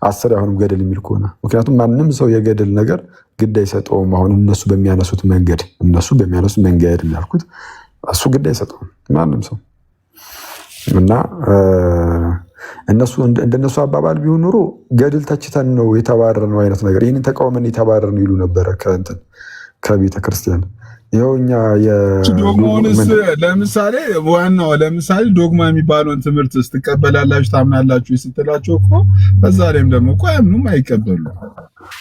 10 አሁንም ገደል የሚል ከሆነ ምክንያቱም ማንም ሰው የገደል ነገር ግድ አይሰጠውም። አሁን እነሱ በሚያነሱት መንገድ እንዳልኩት እሱ ግድ አይሰጠውም ማንም ሰው እና እነሱ እንደነሱ አባባል ቢሆን ኖሮ ገድል ተችተን ነው የተባረርነው አይነት ነገር ይህንን ተቃውመን የተባረርነው ይሉ ነበረ ከቤተ ክርስቲያን። ይኸው እኛ ለምሳሌ ዶግማ የሚባለውን ትምህርት ስትቀበላላችሁ ታምናላችሁ ስትላቸው እኮ በዛ ላይም ደግሞ እኮ አያምኑም፣ አይቀበሉ።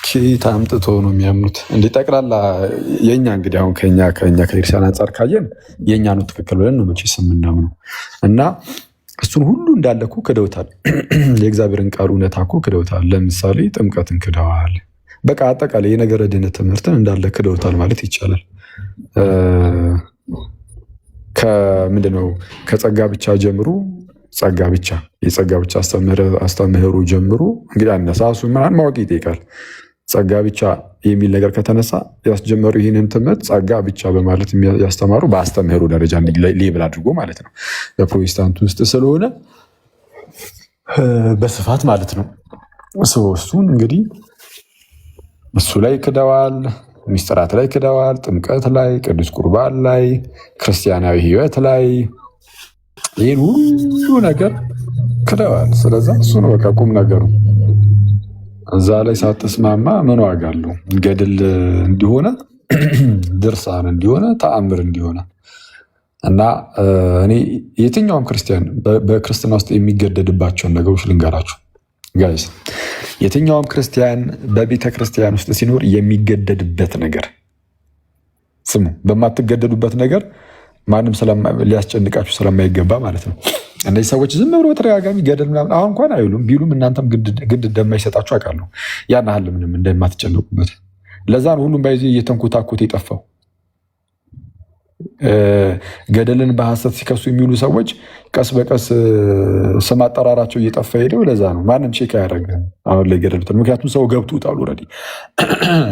ኬት አምጥቶ ነው የሚያምኑት? እንዲህ ጠቅላላ የእኛ እንግዲህ አሁን ከኛ ከኤርሲያን አንጻር ካየን የእኛ ነው ትክክል ብለን ነው መቼስ የምናምነው እና እሱን ሁሉ እንዳለ እኮ ክደውታል። የእግዚአብሔርን ቃል እውነታ እኮ ክደውታል። ለምሳሌ ጥምቀትን ክደዋል። በቃ አጠቃላይ የነገረ ድነት ትምህርትን እንዳለ ክደውታል ማለት ይቻላል። ከምንድነው ከጸጋ ብቻ ጀምሮ የጸጋ ብቻ አስተምህሮ ጀምሮ እንግዲህ አነሳሱ ምናምን ማወቅ ይጠይቃል። ጸጋ ብቻ የሚል ነገር ከተነሳ ያስጀመሩ ይህንን ትምህርት ጸጋ ብቻ በማለት ያስተማሩ በአስተምህሮ ደረጃ ሌብል አድርጎ ማለት ነው። በፕሮቴስታንት ውስጥ ስለሆነ በስፋት ማለት ነው። እሱን እንግዲህ እሱ ላይ ክደዋል፣ ሚስጥራት ላይ ክደዋል፣ ጥምቀት ላይ፣ ቅዱስ ቁርባን ላይ፣ ክርስቲያናዊ ሕይወት ላይ ይህን ሁሉ ነገር ክደዋል። ስለዛ እሱ ነው በቃ ቁም ነገሩ። እዛ ላይ ሳትስማማ ምን ዋጋ አለው? ገድል እንዲሆነ ድርሳን እንዲሆነ ተአምር እንዲሆነ እና እኔ የትኛውም ክርስቲያን በክርስትና ውስጥ የሚገደድባቸውን ነገሮች ልንገራችሁ ጋይስ። የትኛውም ክርስቲያን በቤተ ክርስቲያን ውስጥ ሲኖር የሚገደድበት ነገር ስሙ። በማትገደዱበት ነገር ማንም ሊያስጨንቃችሁ ስለማይገባ ማለት ነው። እነዚህ ሰዎች ዝም ብሎ በተደጋጋሚ ገደል ምናምን አሁን እንኳን አይሉም። ቢሉም እናንተም ግድ እንደማይሰጣችሁ አውቃለሁ። ያን ያህል ምንም እንደማትጨነቁበት። ለዛ ነው ሁሉም ባይዚ እየተንኮታኮተ የጠፋው። ገደልን በሐሰት ሲከሱ የሚውሉ ሰዎች ቀስ በቀስ ስም አጠራራቸው እየጠፋ ሄደው ለዛ ነው ማንም ቼክ አያደርግም አሁን ላይ ገደሉት። ምክንያቱም ሰው ገብቶታል ኦልሬዲ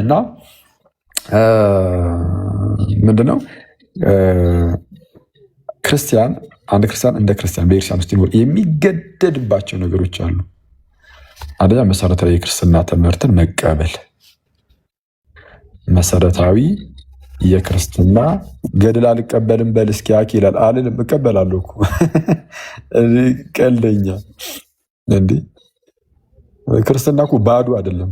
እና ምንድነው አንድ ክርስቲያን እንደ ክርስቲያን በኤርሲያን ውስጥ ይኖር የሚገደድባቸው ነገሮች አሉ። አንደኛ መሰረታዊ የክርስትና ትምህርትን መቀበል። መሰረታዊ የክርስትና ገድል አልቀበልም በል እስኪ አኪ ይላል። አልልም፣ እቀበላለሁ እኮ ቀልደኛ እንዴ! ክርስትና እኮ ባዶ አይደለም።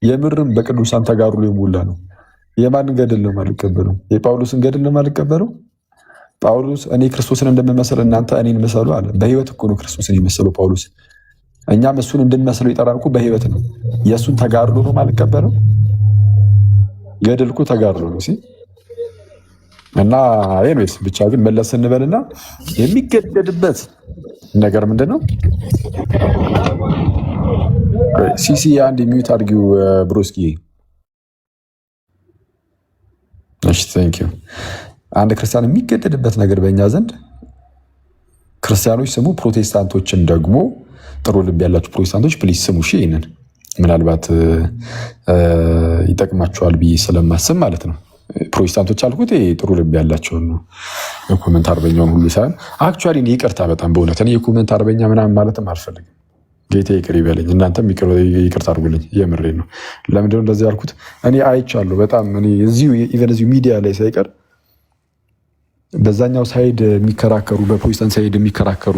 የምርም በቅዱሳን ተጋድሎ የሞላ ነው። የማንን ገድል ነው የማልቀበለው? የጳውሎስን ገድል ነው የማልቀበለው? ጳውሎስ እኔ ክርስቶስን እንደምመስል እናንተ እኔን ምሰሉ አለ። በህይወት እኮ ነው ክርስቶስን የመሰለው ጳውሎስ። እኛም እሱን እንድንመስለው የጠራን እኮ በህይወት ነው። የእሱን ተጋድሎ ነው የማልቀበለው? ገድል እኮ ተጋድሎ ነው እና ኤኒዌይስ ብቻ ግን መለስ እንበልና የሚገደድበት ነገር ምንድን ነው? ሲሲ አንድ የሚዩት አድርጊው ብሮስኪ። እሺ ቴንክ ዩ። አንድ ክርስቲያን የሚገደድበት ነገር በእኛ ዘንድ ክርስቲያኖች ስሙ፣ ፕሮቴስታንቶችን ደግሞ ጥሩ ልብ ያላችሁ ፕሮቴስታንቶች ፕሊዝ ስሙ። እሺ ይህንን ምናልባት ይጠቅማቸዋል ብዬ ስለማስብ ማለት ነው። ፕሮቴስታንቶች አልኩት ጥሩ ልብ ያላቸውን ነው። የኮመንት አርበኛውን ሁሉ ሳይሆን አክቹዋሊ ይቅርታ፣ በጣም በእውነት እኔ የኮመንት አርበኛ ምናምን ማለትም አልፈልግም። ጌታ ይቅር ይበለኝ፣ እናንተም ይቅርታ አድርጉልኝ። የምሬ ነው። ለምንድነው እንደዚህ ያልኩት? እኔ አይቻለሁ በጣም እዚሁ ሚዲያ ላይ ሳይቀር በዛኛው ሳይድ የሚከራከሩ በፕሮቴስታንት ሳይድ የሚከራከሩ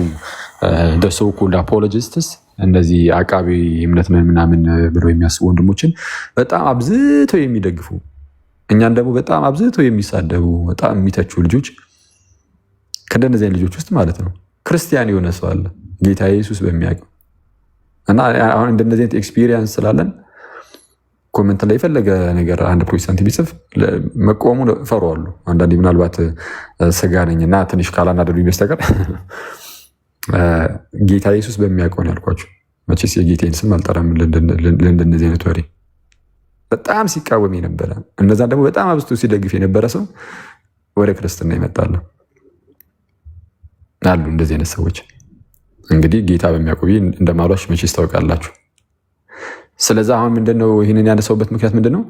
ሶ ኮልድ አፖሎጂስትስ እነዚህ አቃቤ እምነት ምናምን ብለው የሚያስቡ ወንድሞችን በጣም አብዝተው የሚደግፉ እኛን ደግሞ በጣም አብዝተው የሚሳደቡ በጣም የሚተቹ ልጆች ከእንደነዚህ ልጆች ውስጥ ማለት ነው ክርስቲያን የሆነ ሰው አለ ጌታ ኢየሱስ በሚያውቀው እና አሁን እንደነዚህ አይነት ኤክስፒሪየንስ ስላለን ኮመንት ላይ የፈለገ ነገር አንድ ፕሮቴስታንት ቢጽፍ መቆሙ እፈራዋለሁ። አንዳንዴ ምናልባት ስጋ ነኝና ትንሽ ካላናደዱኝ በስተቀር ጌታ ኢየሱስ በሚያውቀው ነው ያልኳቸው። መቼስ የጌታን ስም አልጠራም ለእንደነዚህ አይነት ወሬ። በጣም ሲቃወም የነበረ እነዛን ደግሞ በጣም አብዝቶ ሲደግፍ የነበረ ሰው ወደ ክርስትና ይመጣል አሉ። እንደዚህ አይነት ሰዎች እንግዲህ ጌታ በሚያውቀው እንደማሏሽ መቼስ ታውቃላችሁ። ስለዚህ አሁን ምንድነው ይህንን ያነሳውበት ምክንያት ምንድነው?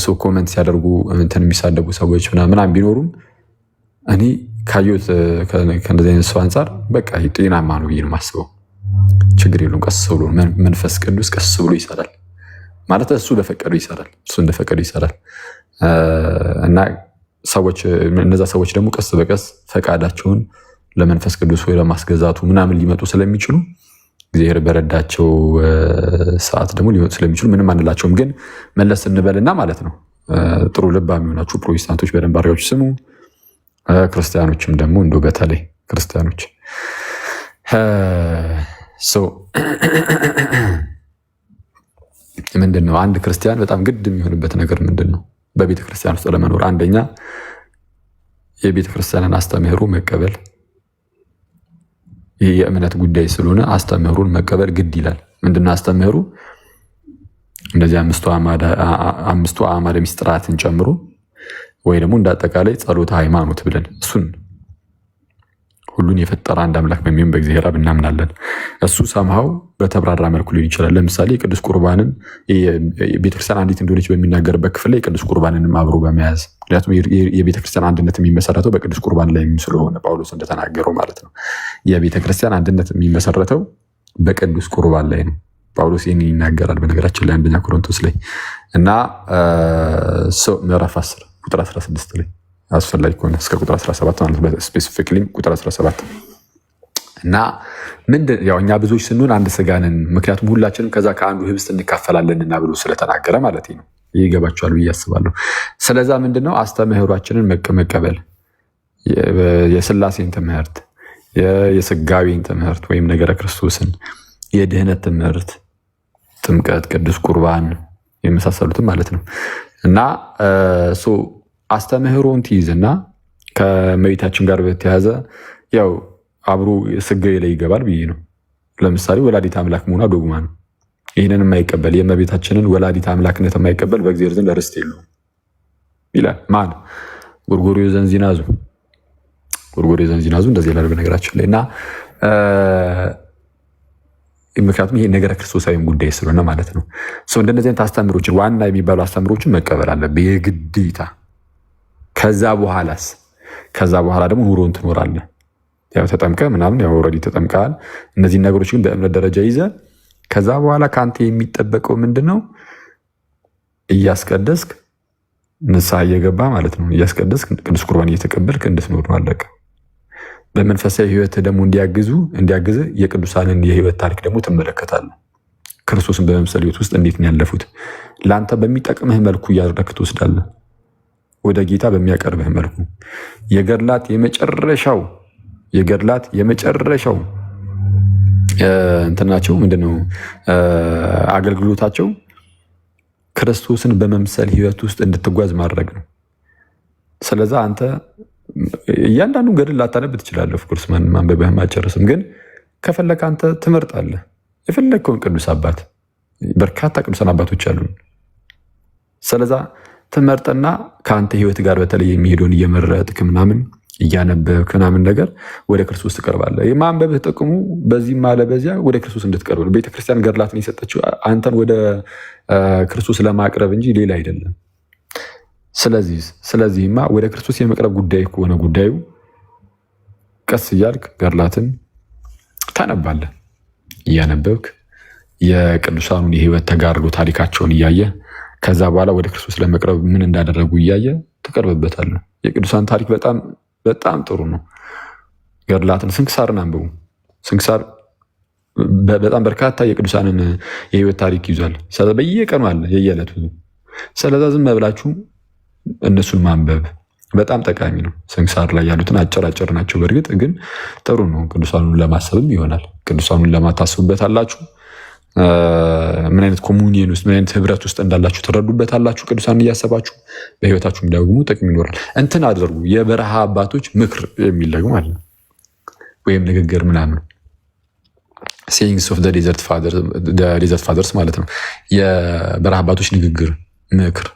ሰው ኮመንት ሲያደርጉ እንትን የሚሳደቡ ሰዎች ምናምን ቢኖሩም እኔ ካየሁት ከእንደዚህ አይነት ሰው አንጻር በቃ ጤናማ ነው ብዬ ነው የማስበው። ችግር የለውም። ቀስ ብሎ መንፈስ ቅዱስ ቀስ ብሎ ይሰራል ማለት እሱ በፈቀዱ ይሰራል፣ እሱ እንደፈቀዱ ይሰራል። እና እነዛ ሰዎች ደግሞ ቀስ በቀስ ፈቃዳቸውን ለመንፈስ ቅዱስ ወይ ለማስገዛቱ ምናምን ሊመጡ ስለሚችሉ እግዚአብሔር በረዳቸው ሰዓት ደግሞ ሊመጡ ስለሚችሉ ምንም አንላቸውም። ግን መለስ እንበልና ማለት ነው ጥሩ ልባ የሚሆናችሁ ፕሮቴስታንቶች በደንብ አድርጋችሁ ስሙ። ክርስቲያኖችም ደግሞ እንዶ በተለይ ክርስቲያኖች ምንድን ነው አንድ ክርስቲያን በጣም ግድ የሚሆንበት ነገር ምንድን ነው? በቤተ ክርስቲያን ውስጥ ለመኖር አንደኛ የቤተ ክርስቲያንን አስተምህሮ መቀበል። ይህ የእምነት ጉዳይ ስለሆነ አስተምህሩን መቀበል ግድ ይላል። ምንድነው አስተምህሩ? እንደዚህ አምስቱ አዕማደ ምስጢራትን ጨምሮ ወይ ደግሞ እንዳጠቃላይ ጸሎተ ሃይማኖት ብለን እሱን ሁሉን የፈጠረ አንድ አምላክ በሚሆን በእግዚአብሔር አብ እናምናለን። እሱ ሰምሃው በተብራራ መልኩ ሊሆን ይችላል። ለምሳሌ ቅዱስ ቁርባንን ቤተክርስቲያን አንዲት እንደሆነች በሚናገርበት ክፍል ላይ ቅዱስ ቁርባንንም አብሮ በመያዝ ምክንያቱም የቤተክርስቲያን አንድነት የሚመሰረተው በቅዱስ ቁርባን ላይ ስለሆነ ጳውሎስ እንደተናገረው ማለት ነው። የቤተክርስቲያን አንድነት የሚመሰረተው በቅዱስ ቁርባን ላይ ነው። ጳውሎስ ይህን ይናገራል በነገራችን ላይ አንደኛ ቆሮንቶስ ላይ እና ምዕራፍ 10 ቁጥር 16 ላይ አስፈላጊ ከሆነ እስከ ቁጥር 17 ማለት ስፔሲፊክሊ ቁጥር 17 እና ምንድን ያው እኛ ብዙዎች ስንሆን አንድ ስጋንን ምክንያቱም ሁላችንም ከዛ ከአንዱ ህብስት እንካፈላለንና ብሎ ስለተናገረ ማለት ነው። ይገባቸዋል ብዬ አስባለሁ። ስለዛ ምንድነው አስተምህሯችንን መቀበል የስላሴን ትምህርት፣ የስጋዊን ትምህርት ወይም ነገረ ክርስቶስን፣ የድህነት ትምህርት፣ ጥምቀት፣ ቅዱስ ቁርባን የመሳሰሉትን ማለት ነው እና አስተምህሮን ትይዝና ከመቤታችን ጋር በተያዘ ያው አብሮ ስጋዬ ላይ ይገባል ብዬ ነው። ለምሳሌ ወላዲት አምላክ መሆኗ ዶግማ ነው። ይህንን የማይቀበል የእመቤታችንን ወላዲት አምላክነት የማይቀበል በእግዚአብሔር ዘንድ ርስት የለውም ይላል። ማን? ጎርጎርዮስ ዘእንዚናዙ እንደዚህ ይላል በነገራችን ላይ እና ምክንያቱም ይሄ ነገረ ክርስቶሳዊም ጉዳይ ስለሆነ ማለት ነው። እንደነዚህ አይነት አስተምሮችን ዋና የሚባሉ አስተምሮችን መቀበል አለብህ የግዴታ። ከዛ በኋላ ደግሞ ኑሮን ትኖራለህ። ያው ተጠምቀ ምናምን ያው ኦልሬዲ ተጠምቀሃል። እነዚህ ነገሮች ግን በእምነት ደረጃ ይዘህ ከዛ በኋላ ከአንተ የሚጠበቀው ምንድነው? እያስቀደስክ ንስሐ እየገባ ማለት ነው። እያስቀደስክ ቅዱስ ቁርባን እየተቀበልክ እንድትኖር ነው አለቀ። በመንፈሳዊ ህይወት ደግሞ እንዲያግዝ የቅዱሳንን የህይወት ታሪክ ደግሞ ትመለከታለህ። ክርስቶስን በመምሰል ህይወት ውስጥ እንዴት ነው ያለፉት? ለአንተ በሚጠቅምህ መልኩ እያደረግክ ትወስዳለህ። ወደ ጌታ በሚያቀርብህ መልኩ የገድላት የመጨረሻው እንትናቸው ምንድነው? አገልግሎታቸው ክርስቶስን በመምሰል ህይወት ውስጥ እንድትጓዝ ማድረግ ነው። ስለዛ አንተ እያንዳንዱ ገድል ላታነብ ትችላለህ። ኦፍኮርስ ማንበብህም አጨርስም፣ ግን ከፈለክ አንተ ትመርጣለህ የፈለግከውን ቅዱስ አባት። በርካታ ቅዱሳን አባቶች አሉ። ስለዛ ትመርጥና ከአንተ ህይወት ጋር በተለይ የሚሄደውን እየመረጥክ ምናምን እያነበብክ ምናምን ነገር ወደ ክርስቶስ ትቀርባለህ። የማንበብህ ጥቅሙ በዚህም አለ በዚያ ወደ ክርስቶስ እንድትቀርብ ነው። ቤተክርስቲያን ገድላትን የሰጠችው አንተን ወደ ክርስቶስ ለማቅረብ እንጂ ሌላ አይደለም። ስለዚህማ ወደ ክርስቶስ የመቅረብ ጉዳይ ከሆነ ጉዳዩ ቀስ እያልክ ገድላትን ታነባለህ። እያነበብክ የቅዱሳኑን የህይወት ተጋድሎ ታሪካቸውን እያየ ከዛ በኋላ ወደ ክርስቶስ ለመቅረብ ምን እንዳደረጉ እያየ ትቀርብበታለህ። የቅዱሳን ታሪክ በጣም ጥሩ ነው። ገድላትን፣ ስንክሳርን አንብቡ። ስንክሳር በጣም በርካታ የቅዱሳንን የህይወት ታሪክ ይዟል። በየቀኑ አለ የየዕለቱ። ስለዛ ዝም ብላችሁ እነሱን ማንበብ በጣም ጠቃሚ ነው። ስንክሳር ላይ ያሉትን አጭር ናቸው። በእርግጥ ግን ጥሩ ነው። ቅዱሳኑን ለማሰብም ይሆናል። ቅዱሳኑን ለማታስቡበት አላችሁ። ምን አይነት ኮሙኒየን ውስጥ ምን አይነት ህብረት ውስጥ እንዳላችሁ ትረዱበት አላችሁ። ቅዱሳን እያሰባችሁ በህይወታችሁም ደግሞ ጥቅም ይኖራል። እንትን አድርጉ። የበረሃ አባቶች ምክር የሚል ደግሞ አለ፣ ወይም ንግግር ምናምን ሴይንግስ ኦፍ ዴዘርት ፋዘርስ ማለት ነው። የበረሃ አባቶች ንግግር፣ ምክር፣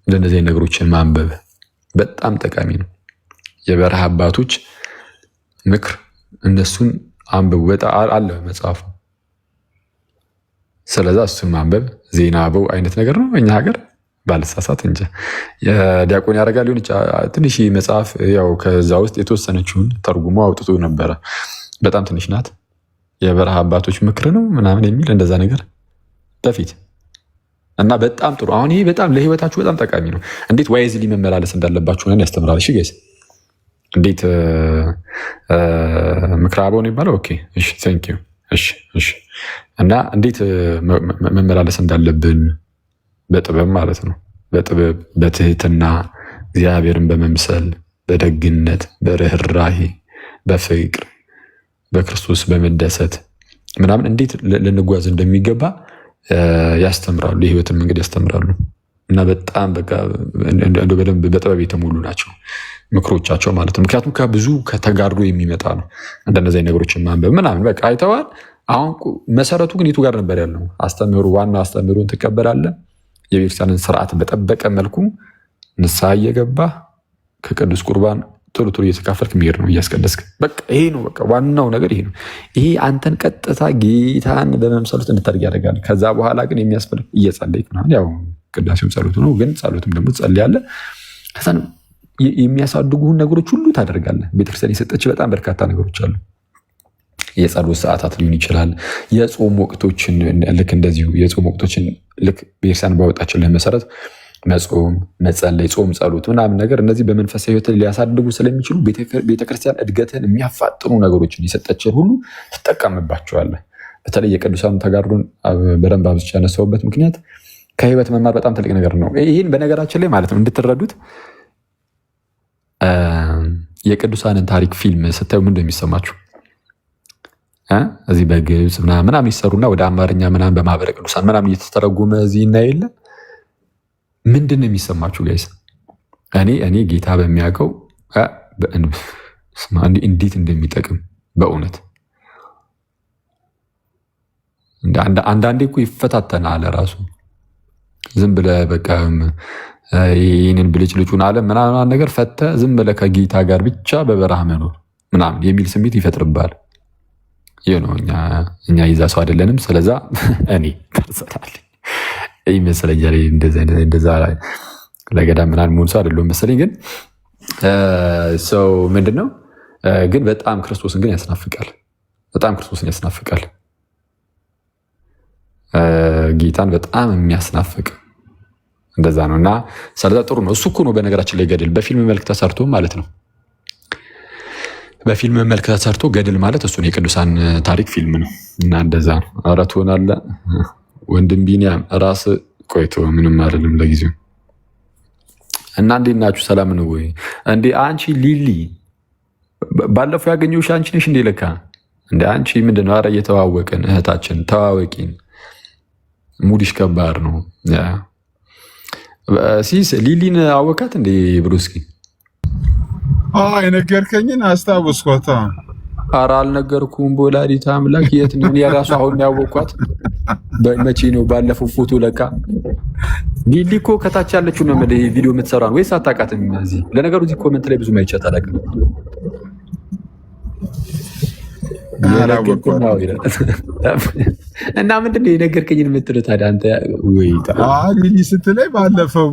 እንደነዚህ ነገሮችን ማንበብ በጣም ጠቃሚ ነው። የበረሃ አባቶች ምክር እነሱን አንብቡ። በጣም አለ መጽሐፉ። ስለዛ እሱን ማንበብ ዜና አበው አይነት ነገር ነው። እኛ ሀገር ባልሳሳት እንጂ የዲያቆን ያደርጋል ሊሆን ትንሽ መጽሐፍ ያው ከዛ ውስጥ የተወሰነችውን ተርጉሞ አውጥቶ ነበረ። በጣም ትንሽ ናት። የበረሃ አባቶች ምክር ነው ምናምን የሚል እንደዛ ነገር በፊት እና በጣም ጥሩ። አሁን ይሄ በጣም ለህይወታችሁ በጣም ጠቃሚ ነው። እንዴት ዋይዝሊ መመላለስ እንዳለባችሁ ነን ያስተምራል። እሺ ጋይስ እንዴት ምክረ አበው ነው የሚባለው? ኦኬ እሺ ቴንክ ዩ። እሺ እና እንዴት መመላለስ እንዳለብን በጥበብ ማለት ነው። በጥበብ በትህትና እግዚአብሔርን በመምሰል በደግነት በርህራሄ በፍቅር በክርስቶስ በመደሰት ምናምን እንዴት ልንጓዝ እንደሚገባ ያስተምራሉ። የህይወትን መንገድ ያስተምራሉ እና በጣም በቃ በደንብ በጥበብ የተሞሉ ናቸው ምክሮቻቸው ማለት ነው። ምክንያቱም ከብዙ ከተጋርዶ የሚመጣ ነው እንደነዚህ ነገሮችን ማንበብ ምናምን በቃ አይተዋል። አሁን መሰረቱ ግን የቱ ጋር ነበር ያለው? አስተምህሩ ዋና አስተምህሩን ትቀበላለህ። የቤተክርስቲያንን ስርዓት በጠበቀ መልኩ ንስሐ እየገባ ከቅዱስ ቁርባን ቶሎ ቶሎ እየተካፈልክ መሄድ ነው እያስቀደስክ። በቃ ይሄ ነው በቃ ዋናው ነገር ይሄ ነው። ይሄ አንተን ቀጥታ ጌታን በመምሰሉት እንድታደርግ ያደርጋል። ከዛ በኋላ ግን የሚያስፈልግ እየጸለይክ ምናምን ያው ቅዳሴውም ጸሎቱ ነው፣ ግን ጸሎትም ደግሞ ትጸልያለህ። ከዛ የሚያሳድጉህን ነገሮች ሁሉ ታደርጋለህ። ቤተክርስቲያን የሰጠች በጣም በርካታ ነገሮች አሉ። የጸሎት ሰዓታት ሊሆን ይችላል። የጾም ወቅቶችን ልክ እንደዚሁ የጾም ወቅቶችን ልክ ቤተክርስቲያን ባወጣችልህ መሰረት መጾም፣ መጸለይ፣ ጾም፣ ጸሎት ምናምን ነገር እነዚህ በመንፈሳዊ ህይወት ሊያሳድጉ ስለሚችሉ ቤተክርስቲያን እድገትን የሚያፋጥኑ ነገሮችን የሰጠችን ሁሉ ትጠቀምባቸዋለህ። በተለይ የቅዱሳን ተጋድሎን በደንብ አብዝቼ ያነሳሁበት ምክንያት ከህይወት መማር በጣም ትልቅ ነገር ነው። ይህን በነገራችን ላይ ማለት ነው እንድትረዱት የቅዱሳንን ታሪክ ፊልም ስታዩ ምንድን ነው የሚሰማችሁ? እዚህ በግብፅ ምናምን ይሰሩና ወደ አማርኛ ምናምን በማህበረ ቅዱሳን ምናምን እየተተረጎመ እዚህ እና የለ ምንድን ነው የሚሰማችሁ ጋይስ? እኔ ጌታ በሚያውቀው እንዴት እንደሚጠቅም በእውነት አንዳንዴ እኮ ይፈታተናል ራሱ ዝም ብለህ በቃ ይህንን ብልጭልጩን አለም ምናምን ነገር ፈተህ ዝም ብለህ ከጌታ ጋር ብቻ በበረሃ መኖር ምናምን የሚል ስሜት ይፈጥርብሃል። ይህ ነው እኛ ይዛ ሰው አይደለንም። ስለዛ እኔ ፐርሰናል ይመስለኛል እንደዛ ለገዳም ምናምን መሆን ሰው አይደለሁም መሰለኝ። ግን ሰው ምንድን ነው ግን በጣም ክርስቶስን ግን ያስናፍቃል። በጣም ክርስቶስን ያስናፍቃል። ጌታን በጣም የሚያስናፍቅ እንደዛ ነው። እና ስለዛ ጥሩ ነው። እሱ እኮ ነው በነገራችን ላይ ገድል በፊልም መልክ ተሰርቶ ማለት ነው። በፊልም መልክ ተሰርቶ ገድል ማለት እሱ ነው። የቅዱሳን ታሪክ ፊልም ነው እና እንደዛ ነው። ኧረ ትሆናለህ ወንድም ቢኒያም ራስ ቆይቶ ምንም አይደለም ለጊዜው። እና እንዴት ናችሁ? ሰላም ነው ወይ? እንዴ አንቺ ሊሊ ባለፈው ያገኘሁሽ አንቺ ነሽ እንዴ? ለካ እንዴ አንቺ ምንድን ነው? ኧረ እየተዋወቅን እህታችን ተዋወቂን። ሙዲሽ ከባድ ነው። ሲስ ሊሊን አወቃት እንዴ ብሩስኪ? የነገርከኝን አስታውስኳታ። ኧረ አልነገርኩም። በወላዲተ አምላክ የት ነው? የራሱ አሁን ያወቋት መቼ ነው? ባለፈው ፎቶ ለካ ሊሊ እኮ ከታች ያለችው ነው ቪዲዮ የምትሰራ ነው ወይስ አታውቃትም? እዚህ ለነገሩ እዚህ ኮመንት ላይ ብዙ ማይቻት አላውቅም። እና ምንድን ነው የነገርከኝን የምትለው ታዲያ አንተ? ወይ ሊሊ ስትለኝ ባለፈው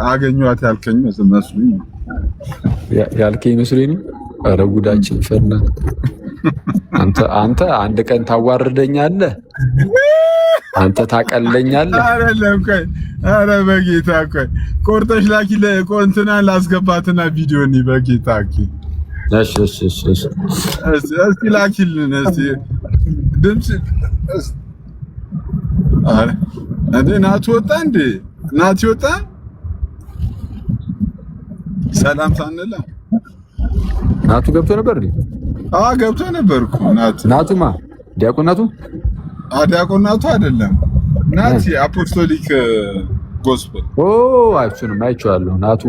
አገኘኋት ያልከኝ መስሎኝ ያልከኝ መስሎኝ ነው። ኧረ ጉዳችን ፈላ። አንተ አንድ ቀን ታዋርደኛለህ፣ አንተ ታቀለኛለህ። ኧረ በጌታ ቆይ ቆርጠሽ ላኪ። እንትናን ላስገባትና ቪዲዮኒ በጌታ እስኪ ላኪልን እስኪ ድምፅ። እንዴ ናቱ ወጣ እንዴ? ናቲ ወጣ። ሰላም ሳንላ ናቱ ገብቶ ነበር እንዴ? ገብቶ ነበር እኮ ናቱማ ዲያቆናቱ ዲያቆናቱ አይደለም ናቲ አፖስቶሊክ ጎስፔል። አይሱንም አይቼዋለሁ። ናቱ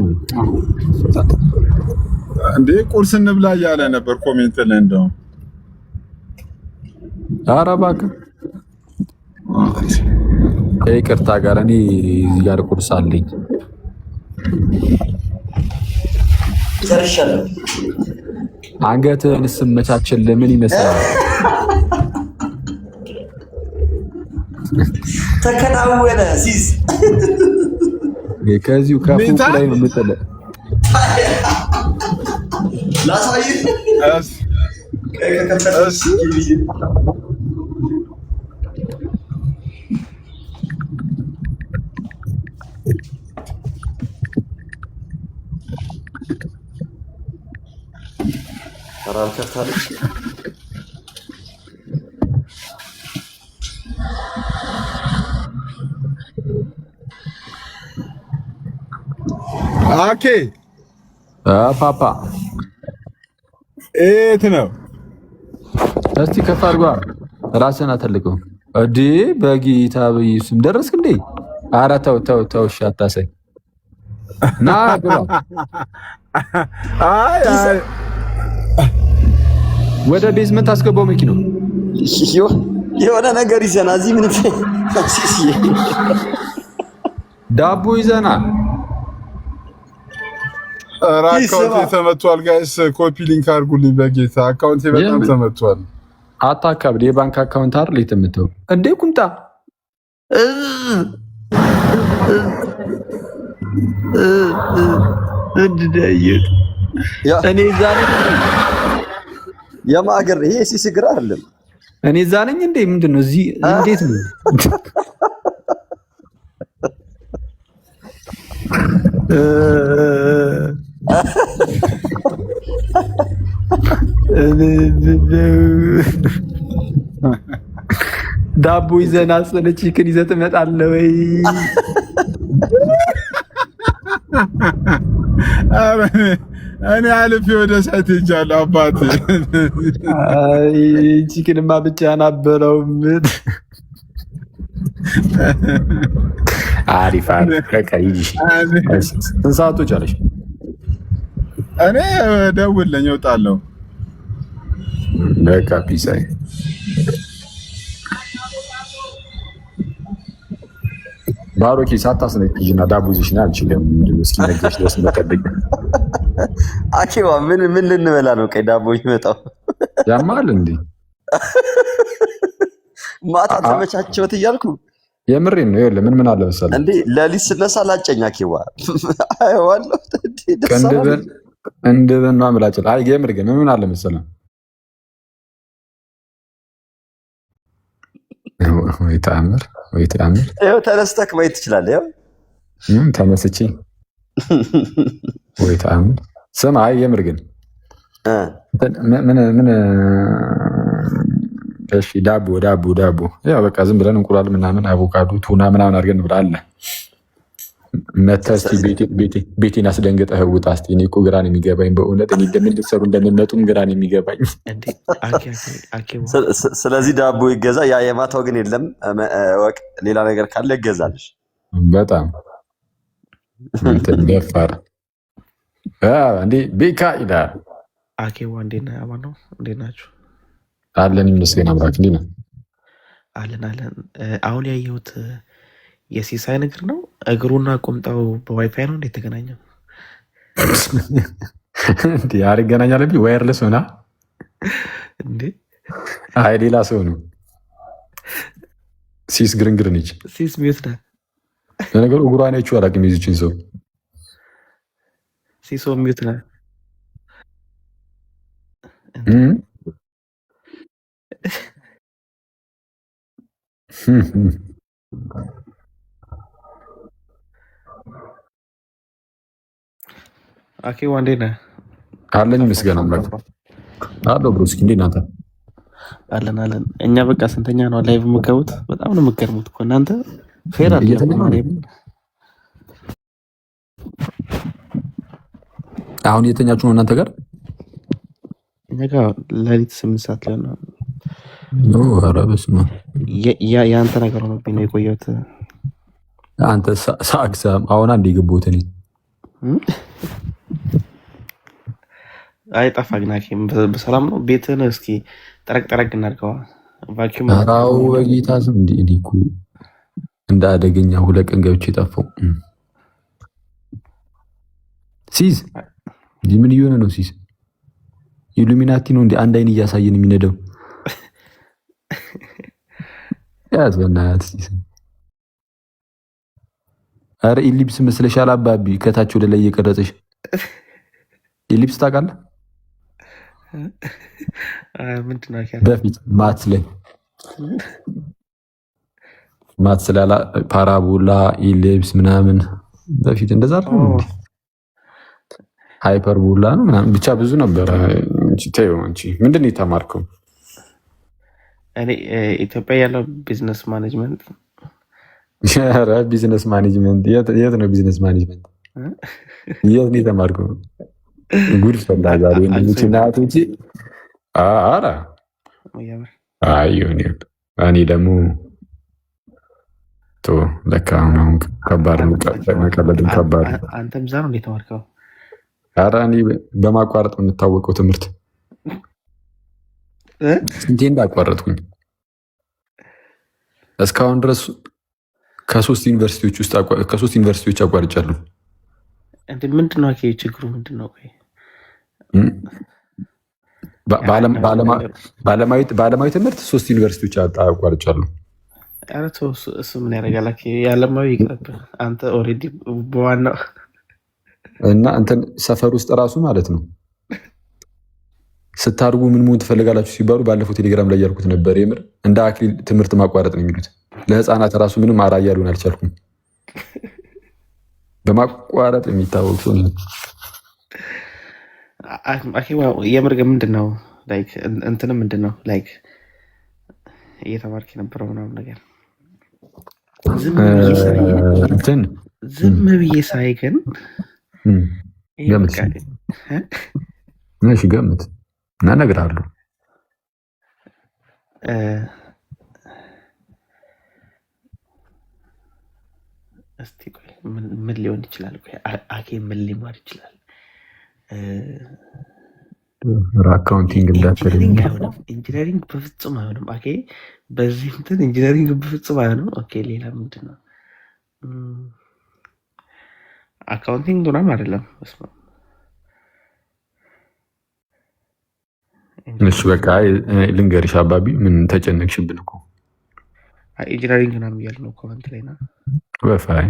እንዴ ቁርስ እንብላ እያለ ነበር ኮሜንት ላይ እንደውም። ኧረ እባክህ ይቅርታ ጋር እኔ እዚህ ጋር ቁርስ አለኝ። ጨርሻለሁ። አንገትህን ስመቻችልህ ምን ይመስላል? ተከናወነ ሲስ ከዚሁ ከፎቅ ላይ ነው የምጥልህ። ላሳይህ ራል ከፍታለች። ኦኬ ፓፓ የት ነው? እስቲ ከፍ አድርጓ። ራስህን አተልቀው እዲ በጌታ በኢየሱስም ደረስክ እንዴ? ኧረ ተው ተው ተው፣ እሺ አታሳይ። ና ግባ። አይ ወደ ቤዝመንት አስገባው መኪናው። የሆነ ነገር ይዘና እዚህ ምን ዳቦ ይዘና። አካውንቴ ተመቷል ጋይስ፣ ኮፒ ሊንክ አድርጉልኝ በጌታ። አካውንቴ በጣም ተመቷል። አታካብድ። የባንክ አካውንት አይደል የተመተው እንዴ? ቁምጣ እኔ ዛሬ የማገር ይሄ ሲስግራ አይደለም። እኔ ዛሬኝ እንዴ ምንድነው እዚህ? እንዴት ነው ዳቦ ይዘና አስነች ቺክን ይዘህ ትመጣለህ ወይ? እኔ አልፌ ወደ ሳይት ሄጃለሁ አባቴ። አይ ቺክንማ ብቻህን አበላውም። አሪፍ አሪፍ። ስንት ሰዓቶች አለሽ? እኔ ደውልልኝ እወጣለሁ። በቃ ፒስ። አይ ባሮኪ ሳታስነቂና ዳቦ ይዘሽ ና አልችልም። እስኪ ነገሽ ድረስ መጠበቅ። አኬዋ ምን ልንበላ ነው? ቀይ ዳቦ ይመጣው ያማል እንዴ? ማታ ተመቻቸውት እያልኩ የምሬን ነው። ይኸውልህ ምን አለ መሰለህ እንዴ ለሊት ስነሳ ላጨኛ አኬዋ አይዋለሁ እንደበና አምላጭል። አይ የምር ግን ምን አለ መሰለህ ወይ ተአምር ወይ ተአምር። ይኸው ተነስተህ ማየት ትችላለህ። ይኸው ተመስጬ ወይ ተአምር። ስማ አይ የምር ግን ምን እሺ ዳቦ ያው በቃ ዝም ብለን እንቁላል ምናምን አቮካዶ ቱና ምናምን አድርገን እንብላለን። መተህ እስኪ ቤቴን አስደንግጠህ ውጣ እስኪ። እኔ እኮ ግራ ነው የሚገባኝ በእውነት እኔ እንደምን ልትሰሩ እንደምመጡም ግራ ነው የሚገባኝ። ስለዚህ ዳቦ ይገዛ። ያ የማታው ግን የለም ወቅ ሌላ ነገር ካለ ይገዛልሽ። በጣም እንትን ደፋር እንዴ ቤካ ይላል። አኬዋ እንዴት ነህ? አማን ነው። እንዴት ናችሁ? አለን ይመስገን አምላክ። እንዴት ነህ? አለን። አሁን ያየሁት የሲሳይ ነገር ነው። እግሩና ቁምጣው በዋይፋይ ነው እንዴት ተገናኘው? እንዴ አርገናኛል ቢ ዋየርለስ ሆና እንዴ? አይ ሌላ ሰው ነው። ሲስ ግርንግር ነች። ሲስ ሚዩት ነህ። ለነገሩ እግሯን አይቼው አላውቅም። ይዝችን ሰው ሲሶ ሚዩት ነህ። አኬዋ እንዴት ነህ? አለን ይመስገን አምላክ። አሎ ብሩስኪ እንዴት ናታ? አለን። እኛ በቃ ስንተኛ ነው ላይቭ የምትገቡት? በጣም ነው የምትገርሙት እኮ እናንተ። ፌር አሁን የተኛችሁ ነው እናንተ ጋር? እኛ ጋር ሌሊት 8 ሰዓት ላይ ነው። ኧረ በስመ አብ። የአንተ ነገር ሆኖብኝ ነው የቆየሁት። አንተ ሳቅሳም አሁን አንድ የገባሁት እኔ አይ ጠፋ ግን ሐኪም በሰላም ነው? ቤትህን እስኪ ጠረቅ እናድርገዋ። ቫኪዩም አራው በጌታ ስም እንዴ እኮ እንደ አደገኛ 2 ቀን ገብቼ ጠፋው። ሲዝ ምን እየሆነ ነው? ሲዝ ኢሉሚናቲ ነው እንዴ? አንድ አይን እያሳየን የሚነደው ያዝ በእናትህ ሲዝ። አረ ኢሊፕስ መስለሻል አባቢ፣ ከታች ወደ ላይ እየቀረጸሽ ኢሊፕስ ታውቃለህ? ምንድን ነው በፊት ማትስ ላይ ማትስ ላይ ፓራቦላ ኢሊፕስ ምናምን በፊት እንደዛ አይደል? ሃይፐርቦላ ነው ምናምን ብቻ ብዙ ነበረ። ተይው አንቺ ምንድን ነው የተማርከው? እኔ ኢትዮጵያ ያለው ቢዝነስ ማኔጅመንት። ኧረ ቢዝነስ ማኔጅመንት የት ነው? ቢዝነስ ማኔጅመንት የት ነው የተማርከው? ጉድ ፈላ ዛሬ ናቶች። ኧረ እኔ ደግሞ ለካ አሁን ከባድ መቀለድም ከባድ። አንተም እዛ ነው እንደ የተማርከው? ኧረ እኔ በማቋረጥ የምታወቀው ትምህርት ስንቴ እንዳቋረጥኩኝ እስካሁን ድረስ ከሶስት ዩኒቨርሲቲዎች አቋርጫለሁ። ምንድን ነው ችግሩ? ምንድን ነው? በዓለማዊ ትምህርት 3 ዩኒቨርሲቲዎች አቋርጫለሁ። እሱ ምን ያደርጋል? የዓለማዊ ይቅረብ። አንተ ኦልሬዲ በዋናው እና እንትን ሰፈር ውስጥ እራሱ ማለት ነው ስታድጉ ምን መሆን ትፈልጋላችሁ ሲባሉ ባለፈው ቴሌግራም ላይ ያልኩት ነበር። የምር እንደ አክሊል ትምህርት ማቋረጥ ነው የሚሉት። ለህፃናት እራሱ ምንም አራያ ሊሆን አልቻልኩም። በማቋረጥ የሚታወቅ ሰው የምር ግን ምንድን ነው እንትንም ምንድን ነው እየተማርክ የነበረው ምናምን ነገር ዝም ብዬ ሳይ ግን ገምት እና እነግርሃለሁ። እስቲ ቆይ ምን ሊሆን ይችላል? አኬ ምን ሊማር ይችላል? አካውንቲንግ ኢንጂነሪንግ በፍጹም አይሆንም። ኦኬ በዚህ እንትን ኢንጂነሪንግ በፍጹም አይሆንም። ኦኬ ሌላ ምንድን ነው? አካውንቲንግ ምናምን አይደለም። እሱ በቃ ልንገርሽ አባቢ ምን ተጨነቅሽብን እኮ ኢንጂነሪንግ ምናምን እያሉ ነው ኮመንት ላይ ነው። ወፋይ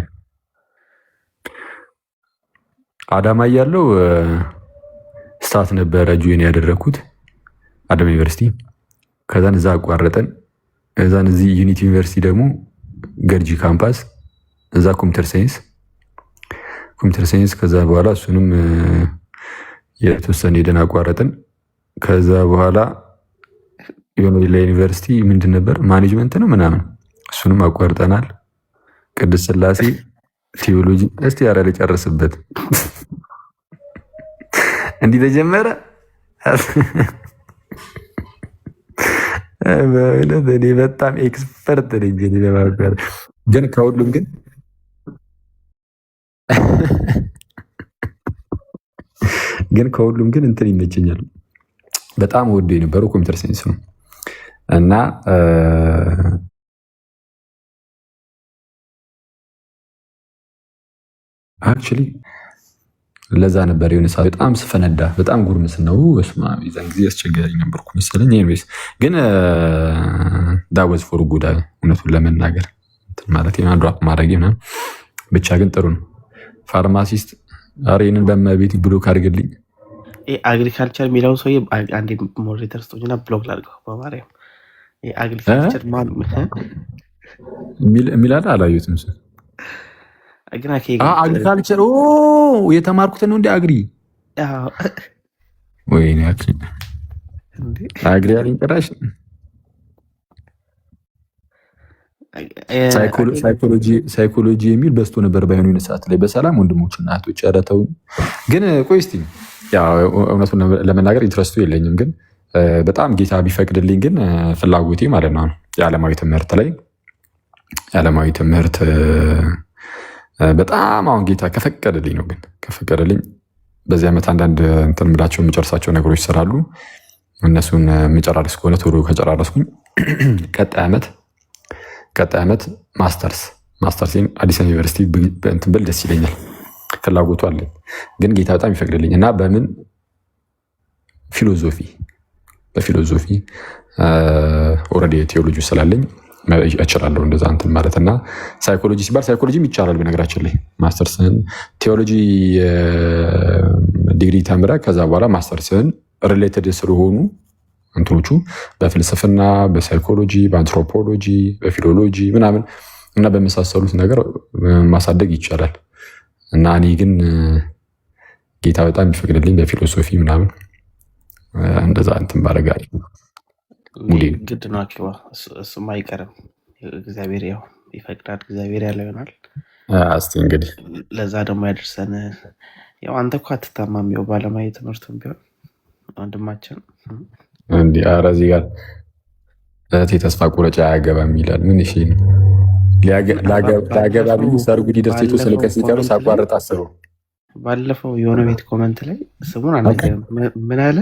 አዳማ እያለው ስታት ነበረ ጆይን ያደረግኩት አዳማ ዩኒቨርሲቲ። ከዛን እዛ አቋረጠን። እዛን እዚህ ዩኒቲ ዩኒቨርሲቲ ደግሞ ገርጂ ካምፓስ እዛ ኮምፒውተር ሳይንስ ከዛ በኋላ እሱንም የተወሰነ ሄደን አቋረጥን። ከዛ በኋላ የሆነ ለዩኒቨርሲቲ ምንድን ነበር ማኔጅመንት ነው ምናምን እሱንም አቋርጠናል። ቅድስት ስላሴ ቴዎሎጂ እስቲ ያረ ልጨርስበት እንዲህ ተጀመረ። እኔ በጣም ኤክስፐርት ነኝ ለማቋረጥ ግን ከሁሉም ግን እንትን ይመቸኛል። በጣም ወዶ የነበረው ኮምፒውተር ሳይንስ ነው እና አክቹዋሊ ለዛ ነበር የሆነ ሰዓት በጣም ስፈነዳ በጣም ጉርምስ ነው። በስመ አብ የዛን ጊዜ አስቸጋሪ ነበርኩ መሰለኝ። ኤኒዌይስ ግን ዳወዝ ፎር ጉድ እውነቱን ለመናገር ማለት አንዱ ማድረግ ምናምን ብቻ ግን ጥሩ ነው። ፋርማሲስት አሬንን በመቤት ብሎክ አድርግልኝ። አግሪካልቸር የሚለውን ሰውዬ አንዴ ሞዴሬተር ስቶችና ብሎክ ላድርገው በማርያም። አግሪካልቸር ማን የሚላለ አላየሁትም። አግሪካልቸር የተማርኩትን ነው እንደ አግሪ ወይ አግሪ አለኝ ጭራሽ። ሳይኮሎጂ የሚል በስቶ ነበር ባይሆኑ ሰዓት ላይ በሰላም ወንድሞች እና እህቶች ያረተው። ግን ቆይ እስቲ እውነቱን ለመናገር ኢንትረስቱ የለኝም፣ ግን በጣም ጌታ ቢፈቅድልኝ ግን ፍላጎቴ ማለት ነው የዓለማዊ ትምህርት በጣም አሁን ጌታ ከፈቀደልኝ ነው። ግን ከፈቀደልኝ በዚህ ዓመት አንዳንድ እንትን ምላቸው የምጨርሳቸው ነገሮች ይሰራሉ። እነሱን የምጨራርስ ከሆነ ቶሎ ከጨራረስኩኝ ቀጣይ ዓመት ማስተርሴን አዲስ ዩኒቨርሲቲ እንትን ብል ደስ ይለኛል። ፍላጎቱ አለኝ፣ ግን ጌታ በጣም ይፈቅድልኝ እና በምን በፊሎዞፊ ኦልሬዲ ቴዎሎጂ ስላለኝ እችላለሁ እንደዛ እንትን ማለት እና ሳይኮሎጂ ሲባል ሳይኮሎጂም ይቻላል። በነገራችን ላይ ማስተርስን ቴዎሎጂ ዲግሪ ተምረህ ከዛ በኋላ ማስተርስን ሪሌትድ ስለሆኑ እንትኖቹ በፍልስፍና፣ በሳይኮሎጂ፣ በአንትሮፖሎጂ፣ በፊሎሎጂ ምናምን እና በመሳሰሉት ነገር ማሳደግ ይቻላል። እና እኔ ግን ጌታ በጣም ይፈቅድልኝ በፊሎሶፊ ምናምን እንደዛ እንትን ባረጋ ግድ ነው። አኪዋ እሱም አይቀርም። እግዚአብሔር ያው ይፈቅዳል። እግዚአብሔር ያለው ይሆናል። እስቲ እንግዲህ ለዛ ደግሞ ያደርሰን። ያው አንተ እኮ አትታማም። ያው ባለማየ ትምህርቱም ቢሆን ወንድማችን እንዲህ ኧረ እዚህ ጋር እህቴ ተስፋ ቁረጫ አያገባም ይላል። ምን እሺ ነው ላገባ ብዬ ሰርጉ ሊደርስ የተወሰነ ቀን ሲቀሩ ሳቋርጥ አስበው። ባለፈው የሆነ ቤት ኮመንት ላይ ስሙን አልነገርም ምን አለ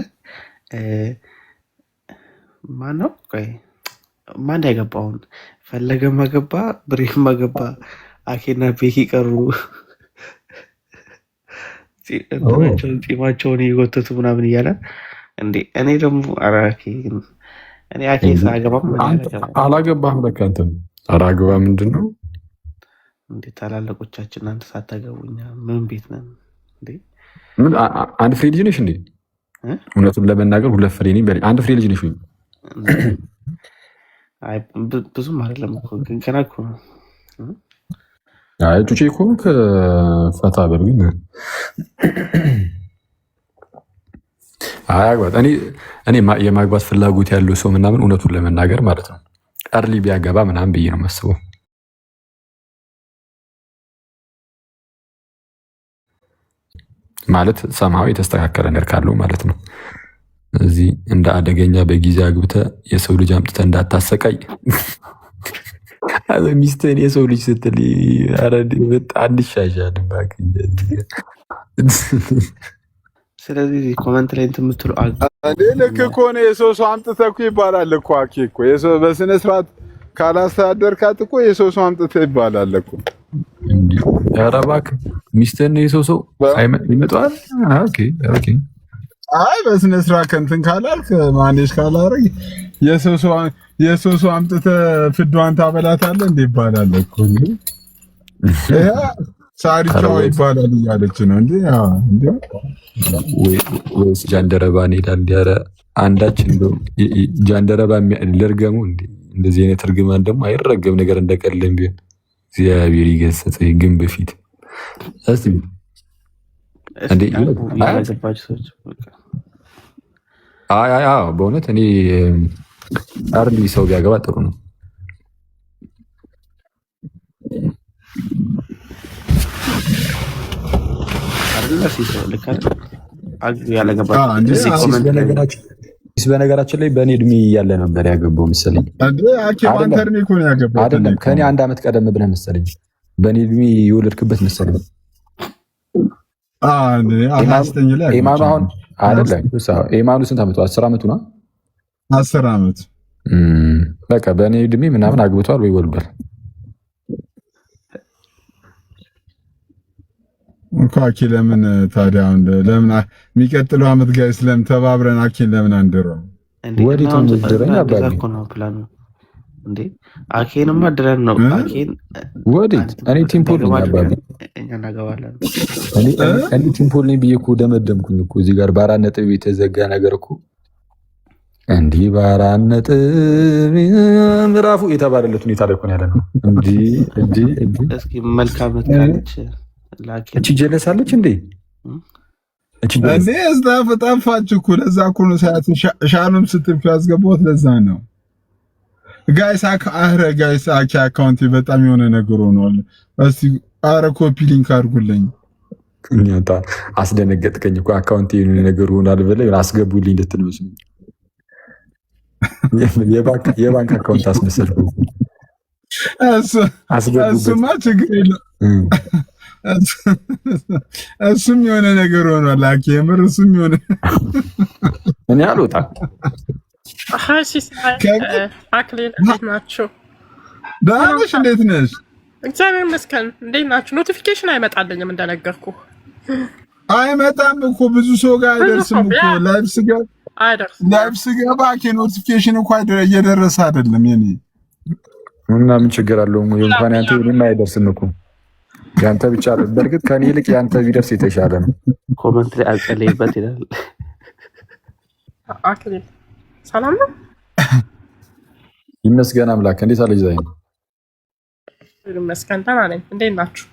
ማነው? ቆይ ማን ያገባውን ፈለገም አገባ ብሬም አገባ አኬና ቤኪ ቀሩ ጢማቸውን እየጎተቱ ምናምን እያለ እንዴ እኔ ደግሞ እኔ አኬ ሳገባም አላገባህም ለካ አንተም አራግባ ምንድን ነው እንዴ? ታላላቆቻችን እናንተ ሳታገቡኛ ምን ቤት ነን እንዴ? ምን አንድ ፍሬ ልጅ ነሽ እንዴ? እውነቱን ለመናገር ሁለት ፍሬ ነኝ። አንድ ፍሬ ልጅ ነሽ ወይ? አይ ብዙም አይደለም እኮ ግን ገና እኮ ነው። አይ ጩጬ እኮ ከፈታ በል ግን አያግባት። እኔ የማግባት ፍላጎት ያለው ሰው ምናምን እውነቱን ለመናገር ማለት ነው እርሊ ቢያገባ ምናምን ብዬ ነው የማስበው። ማለት ሰማዊ የተስተካከለ ነገር ካለው ማለት ነው። እዚህ እንደ አደገኛ በጊዜ አግብተህ የሰው ልጅ አምጥተህ እንዳታሰቃይ። ሚስትህን የሰው ልጅ ስትል አንሻሻልም። ስለዚህ ኮመንት ላይ እንትን የምትሉ ልክ ከሆነ የሰው ሰው አምጥተህ እኮ ይባላል እኮ አኬ እኮ የሰው በስነ ስርዓት ካላስተዳደርካት እኮ የሰው ሰው አምጥተህ ይባላል እኮ። ኧረ እባክህ ሚስትህን የሰው ሰው ይመጣዋል። አይ በስነ ስርዓት ከእንትን ካላልክ ማኔጅ ካላደረግ የሰው ሰው አምጥተህ ፍዷን ታበላታለህ እንደ ይባላል እኮ። ሳሪቻው ይባላል እያለች ነው እንዴ? ወይስ ጃንደረባ እንሄዳለን? ኧረ አንዳችን ጃንደረባ ልርገሙ እንዴ? እንደዚህ አይነት እርግማን ደግሞ አይረገም ነገር እንደቀለም ቢሆን እግዚአብሔር ይገሰጽ። ግን በፊት እስቲ እንዴ በእውነት እኔ አርሊ ሰው ቢያገባ ጥሩ ነው። በነገራችን ላይ በእኔ እድሜ እያለ ነበር ያገባው መሰለኝ። አይደለም ከእኔ አንድ ዓመት ቀደም ብለህ መሰለኝ። በእኔ እድሜ የወለድክበት መሰለኝ። ኢማኑ አሁን አይደለም ኢማኑ ስንት ዓመቱ? 10 ዓመቱ ነው። 10 ዓመት በቃ በእኔ እድሜ ምናምን አግብቷል ወይ ወልዷል እኮ። አኬ ለምን ታዲያ ለምን የሚቀጥለው ዓመት ጋር ስለምን ተባብረን አኬን ለምን አንደረው? ወዴት ነው ድረኛ አባቢ ፕላኑ እንዴ? አኬንማ ድረን ነው አኬን ወዴት? እኔ ቲምፖል ነኝ አባቢ። እኛ እናገባለን። እኔ ቲምፖል ነኝ ብዬ እኮ ደመደምኩኝ እኮ። እዚህ ጋር በአራት ነጥብ የተዘጋ ነገር እኮ እንዲህ በአራት ነጥብ ምዕራፉ የተባለለት ሁኔታ ላይ እኮ ነው ያለ ነው። እንዲህ እስኪ መልካም ነጥቃለች እቺ ጀለሳለች እንዴ? እንዴ እዛፍ ጠፋች እኮ። ለዛ እኮ ነው ሰዓት ሻሎም ስትል ያስገባሁት። ለዛ ነው ጋይስ አኬ አካውንት በጣም የሆነ ነገር ሆኗል። እስቲ አረ ኮፒ ሊንክ አድርጉልኝ። እኛታ አስደነገጥከኝ እኮ አካውንት የሆነ ነገር ሆኗል ብለህ አስገቡልኝ እንድትል መስሎኝ የባንክ አካውንት አስመሰልኩ። እሱማ ችግር የለም። እሱም የሆነ ነገር ሆኗል። አኬ የምር እሱም የሆነ እኔ አልወጣም። አክሊል እንዴት ናችሁ? ደህና ነሽ? እንዴት ነሽ? እግዚአብሔር ይመስገን። እንዴት ናችሁ? ኖቲፊኬሽን አይመጣልኝም እንደነገርኩ አይመጣም እኮ ብዙ ሰው ጋር አይደርስም እኮ። ላይቭ ስገባ አኬ ኖቲፊኬሽን እኮ እየደረሰ አይደለም። የኔ እና ምን ችግር አለው? እንኳን ያንተ ምንም አይደርስም እኮ ያንተ ብቻ። በእርግጥ ከኔ ይልቅ ያንተ ቢደርስ የተሻለ ነው። ኮመንት ላይ አልጸለይበት ይላል። አክሊል ሰላም ነው? ይመስገን አምላክ። እንዴት አለች ዛይ? ይመስገን ደህና ነኝ። እንዴት ናችሁ?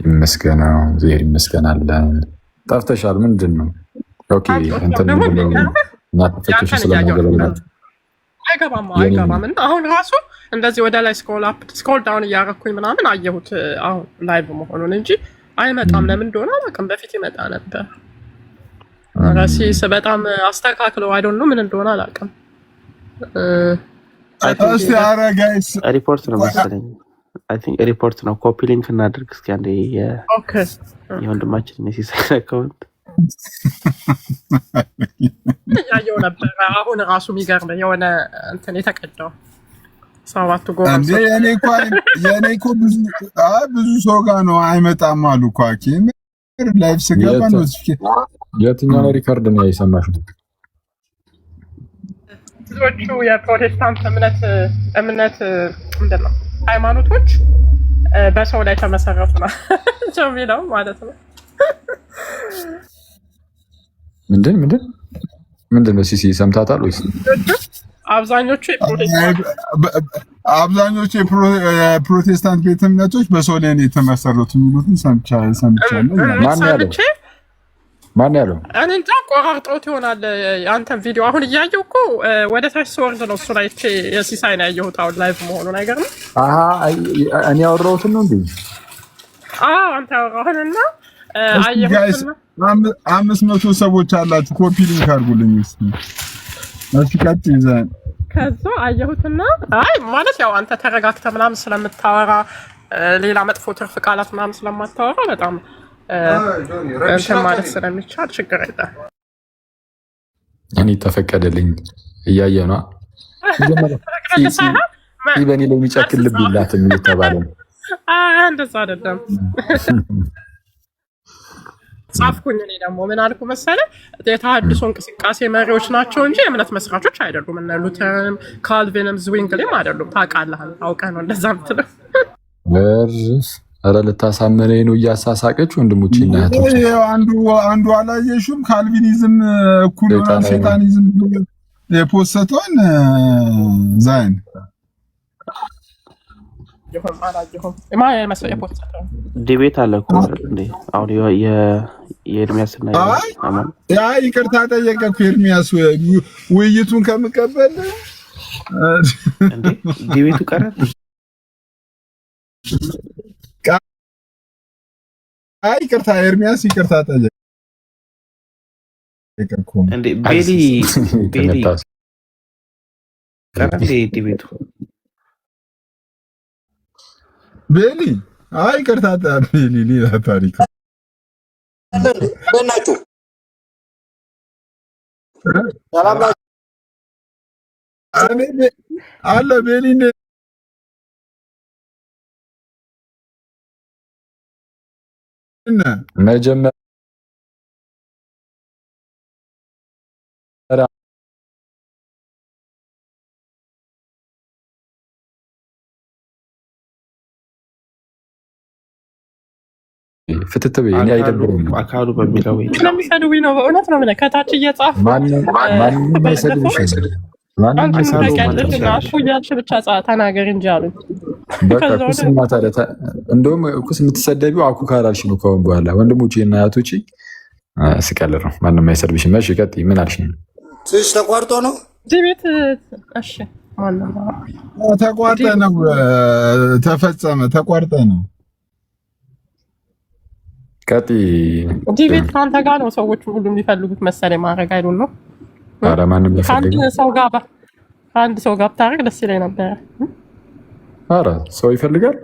ይመስገነው እግዚአብሔር ይመስገን አለን። ጠፍተሻል። ምንድን ነው? ኦኬ እንትን ምንድን ነው? እናጥፈችሽ ስለማገለግላት አይገባም። እና አሁን ራሱ እንደዚህ ወደ ላይ ስክሮል ዳውን እያረኩኝ ምናምን አየሁት አሁን ላይቭ መሆኑን እንጂ አይመጣም። ለምን እንደሆነ አላውቅም። በፊት ይመጣ ነበር። ራሲስ በጣም አስተካክለው አይ ዶንት ኖ ምን እንደሆነ አላውቅም። እስቲ ኧረ ጋይስ ሪፖርት ነው መሰለኝ። አይ ቲንክ ሪፖርት ነው። ኮፒ ሊንክ እናድርግ እስኪ አንዴ የወንድማችን የሲሳይ አካውንት ያየው ነበር። አሁን ራሱ የሚገርም የሆነ እንትን የተቀዳው ሰባቱ ጎል እንዴ የኔ እኮ ብዙ ሰው ጋር ነው አይመጣም አሉ እኮ አኪም ላይቭ ስገባ ነው። የትኛው ሪካርድ ነው የሰማሽው? ብዙዎቹ የፕሮቴስታንት እምነት ምንድን ነው ሃይማኖቶች በሰው ላይ ተመሰረቱ ነው የሚለው ማለት ነው። ምንድን ነው ሲሲ ሰምታታል ወይስ? አብዛኞቹ የፕሮቴስታንት ቤተ እምነቶች በሰው ላይ ነው የተመሰረቱ የሚሉትን ሰምቻለሁ። ማን ያለው? እኔ እንጃ ቆራርጠውት ይሆናል። አንተን ቪዲዮ አሁን እያየሁ እኮ ወደ ታች ስወርድ ነው እሱ ላይ የሲሳይ ነው ያየሁት። አሁን ላይቭ መሆኑ ነገር ነው። እኔ ያወራሁትን ነው እንዴ? አንተ ያወራሁንና አየሁትና 500 ሰዎች አላችሁ። ኮፒ ሊንክ አድርጉልኝ እስኪ። ቀጥ ይዘን ከዛ አየሁትና አይ ማለት ያው አንተ ተረጋግተህ ምናምን ስለምታወራ ሌላ መጥፎ ትርፍ ቃላት ምናምን ስለማታወራ በጣም እንትን ማለት ስለሚቻል ችግር የለም። እኔ ተፈቀደልኝ እያየ ነው በእኔ ላይ የሚጨክል ልብ የላትም እየተባለ ነው። እንደዛ አይደለም። ጻፍኩኝ። እኔ ደግሞ ምን አልኩ መሰለህ? የተሃድሶ እንቅስቃሴ መሪዎች ናቸው እንጂ የእምነት መስራቾች አይደሉም። እነ ሉተርንም ካልቪንም ዝዊንግሊም አይደሉም። ታውቃለህ፣ አውቀህ ነው እንደዛ ምትለው። ኧረ ልታሳምነኝ ነው እያሳሳቀች ወንድሞቼ እና እህቶቼ። አንዱ አላየሽም? ካልቪኒዝም እኩል ሆነ ሴጣኒዝም የፖስተውን ዛይን ዲቤት አለ እኮ እንዴ? አሁን የኤርሚያስ እና ይቅርታ ጠየቀ እኮ ኤርሚያስ ውይይቱን ከምቀበል እንዴ ዲቤቱ ቀረ። ይቅርታ ኤርሚያስ ይቅርታ ጠየቀ እኮ እንዴ ቤሊ ቀረ እንዴ ዲቤቱ ቤሊ ይቅርታ ቤሊ ሌላ ታሪክ በእናትህ ሰላም አለ ቤሊ መጀመሪያ ፍትት በይ። እኔ አይደብረኝም አካሉ በሚለው ስለሚሰድቡኝ ነው። በእውነት ነው የምልህ። ከታች እየጻፍኩ ማንም አይሰድብሽም። እያልሽ ብቻ ተናገር እንጂ አሉኝ። ኩስና ታዲያ እንደውም ኩስ የምትሰደቢው አኩ ካላልሽ ነው። ከአሁን በኋላ ወንድሞቼ እና አያቶቼ ስቀልር ነው። ማንም አይሰድብሽም። እሺ ቀጥይ። ምን አልሽኝ? ትንሽ ተቋርጦ ነው ቤት። እሺ ተቋርጠ ነው ተፈጸመ። ተቋርጠ ነው። ቀጥይ። ቤት ከአንተ ጋር ነው ሰዎች ሁሉ የሚፈልጉት መሰለኝ ማድረግ አይሉን ነው። ኧረ ማንም ከአንድ ሰው ጋር ብታደርግ ደስ ይለኝ ነበረ። ኧረ ሰው ይፈልጋል።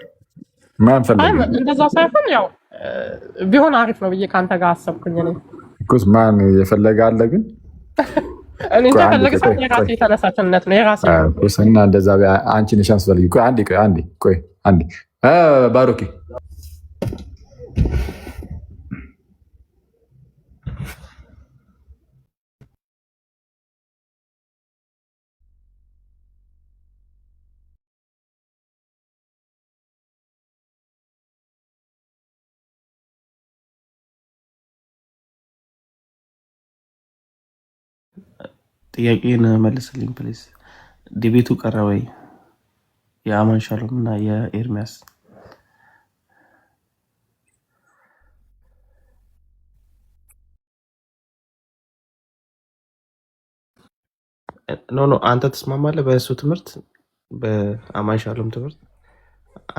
ማን ፈልጋል? እንደዛ ሳይሆን ያው ቢሆን አሪፍ ነው ብዬ ከአንተ ጋር አሰብኩኝ። እኔ እኮ ማን የፈለገ አለ ግን እኔ እንደፈለገ ሰው የራሴ ተነሳሽነት ነው የራሴ እና እንደዛ አንቺ ነሽ አስፈልጊ። ቆይ አንዴ ባሮኪ ጥያቄን መልስልኝ ፕሊዝ። ዲቤቱ ቀረ ወይ? የአማን ሻሎም እና የኤርሚያስ ኖ አንተ ትስማማለህ? በእሱ ትምህርት በአማን ሻሎም ትምህርት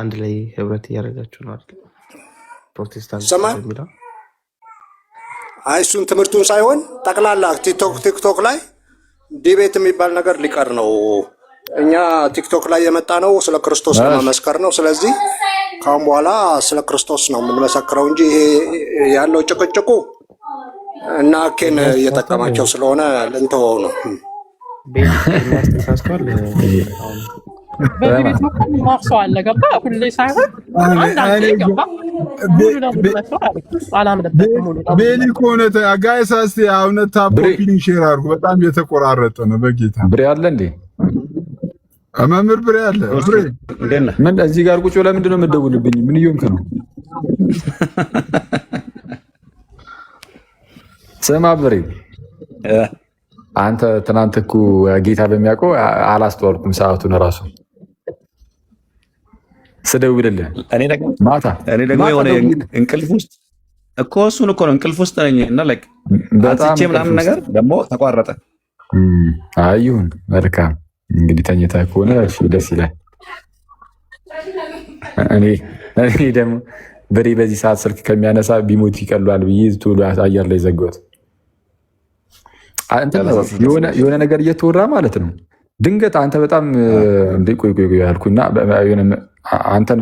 አንድ ላይ ህብረት እያደረጋችሁ ነው አይደል? ፕሮቴስታንት ይሰማል? የሚለው አይ እሱን ትምህርቱን ሳይሆን ጠቅላላ ቲክቶክ ላይ ዲቤት የሚባል ነገር ሊቀር ነው። እኛ ቲክቶክ ላይ የመጣ ነው ስለ ክርስቶስ ለመመስከር ነው። ስለዚህ ካሁን በኋላ ስለ ክርስቶስ ነው የምንመሰክረው እንጂ ይሄ ያለው ጭቅጭቁ እና አኬን እየጠቀማቸው ስለሆነ ልንተወው ነው። ቤት የሚያስተሳስቷል። በቤት በኩል ማርሰው አለ ገባ ሁሌ ሳይሆን አንዳንዴ ገባ ሙሉ ለሙሉ መስራት አላምንበትም። ሙሉ ቤሊ ከሆነ ጋይስ አስቲ እውነት ታፖፒሊንግ ሼር አድርጉ። በጣም የተቆራረጠ ነው። በጌታ ብሬ አለ እንዴ? መምህር ብሬ አለ። ብሬ ምን እዚህ ጋር ቁጭ ብለህ ምንድን ነው የምትደውልብኝ? ምን እየሆንክ ነው? ስማ ብሬ፣ አንተ ትናንት እኮ ጌታ በሚያውቀው አላስተዋልኩም ሰዓቱን እራሱ ስደውልልህ ማታ የሆነ እንቅልፍ ውስጥ እኮ እሱን እኮ ነው እንቅልፍ ውስጥ ነኝ እና አንስቼ ምናምን ነገር ደግሞ ተቋረጠ። አይሁን መልካም እንግዲህ ተኝተህ ከሆነ ደስ ይላል። እኔ ደግሞ በሬ በዚህ ሰዓት ስልክ ከሚያነሳ ቢሞት ይቀሏል ብዬ ቶሎ አየር ላይ ዘጋሁት። የሆነ ነገር እየተወራ ማለት ነው። ድንገት አንተ በጣም ቆይ ያልኩና አንተን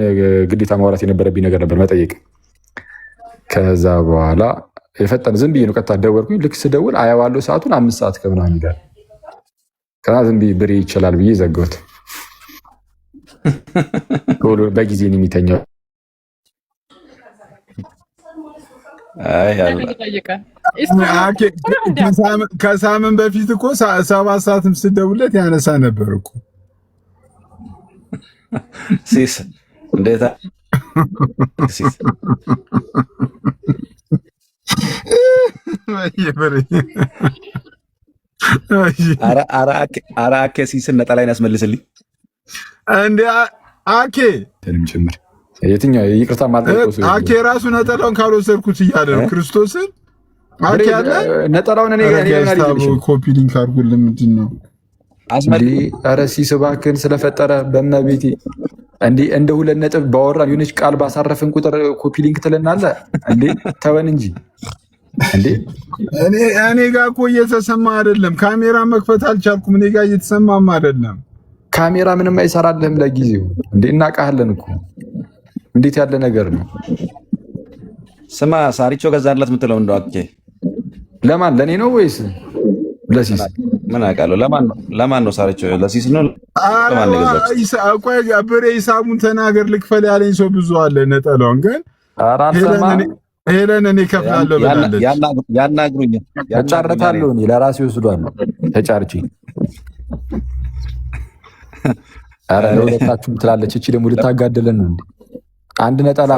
ግዴታ ማውራት የነበረብኝ ነገር ነበር መጠየቅ። ከዛ በኋላ የፈጠነ ዝም ብዬ ነው ቀጥታ ደወልኩኝ። ልክ ስደውል አየዋለሁ ሰዓቱን 5 ሰዓት ከምናምን ይላል። ከዛ ዝም ብዬ ብሬ ይችላል ብዬ ዘጋሁት። በጊዜ ነው የሚተኛው። ከሳምንት በፊት እኮ 7 ሰዓትም ስደውለት ያነሳ ነበር እኮ ሲስ እንዴት ሲስ አራኬ ሲስን ነጠላ ያስመልስልኝ እንዴ አኬ ጭምር የትኛው ይቅርታ ማለት ነው። አኬ ራሱ ነጠላውን ካልወሰድኩት እያለ ነው ክርስቶስን አኬ ያለ ነጠላውን እኔ ኮፒ ሊንክ አድርጉልን። ምንድን ነው ኧረ ሲስ እባክህን ስለፈጠረ በእመቤቴ እንደ 2 ነጥብ ባወራን የሆነች ቃል ባሳረፍን ቁጥር ኮፒ ሊንክ ትለናለህ እንዴ? ተወን እንጂ እንዴ። እኔ ጋር እኮ እየተሰማ አይደለም። ካሜራ መክፈት አልቻልኩም። እኔ ጋር እየተሰማም አይደለም። ካሜራ ምንም አይሰራልህም ለጊዜው እንዴ። እናውቃለን እኮ እንዴት ያለ ነገር ነው። ስማ ሳሪቾ ገዛለት የምትለው እንደው አኬ ለማን ለኔ ነው ወይስ ለሲስ? ምን አውቃለሁ። ለማን ነው ሳሪቾ? ለሲስ ነው ለማን ነው ገዛው? ቆይ ብሬ ሂሳቡን ተናገር። ልክፈል ያለኝ ሰው ብዙ አለ። ነጠላውን ግን ሄለን እኔ እከፍላለሁ ብላለች። ያናግሩኝ። ተጫርታለሁ እኔ ለራሴ ወስዷለሁ ተጫርቼ። ኧረ ለሁለታችሁም ትላለች። እቺ ደግሞ ልታጋደለን ነው እንዴ? አንድ ነጠላ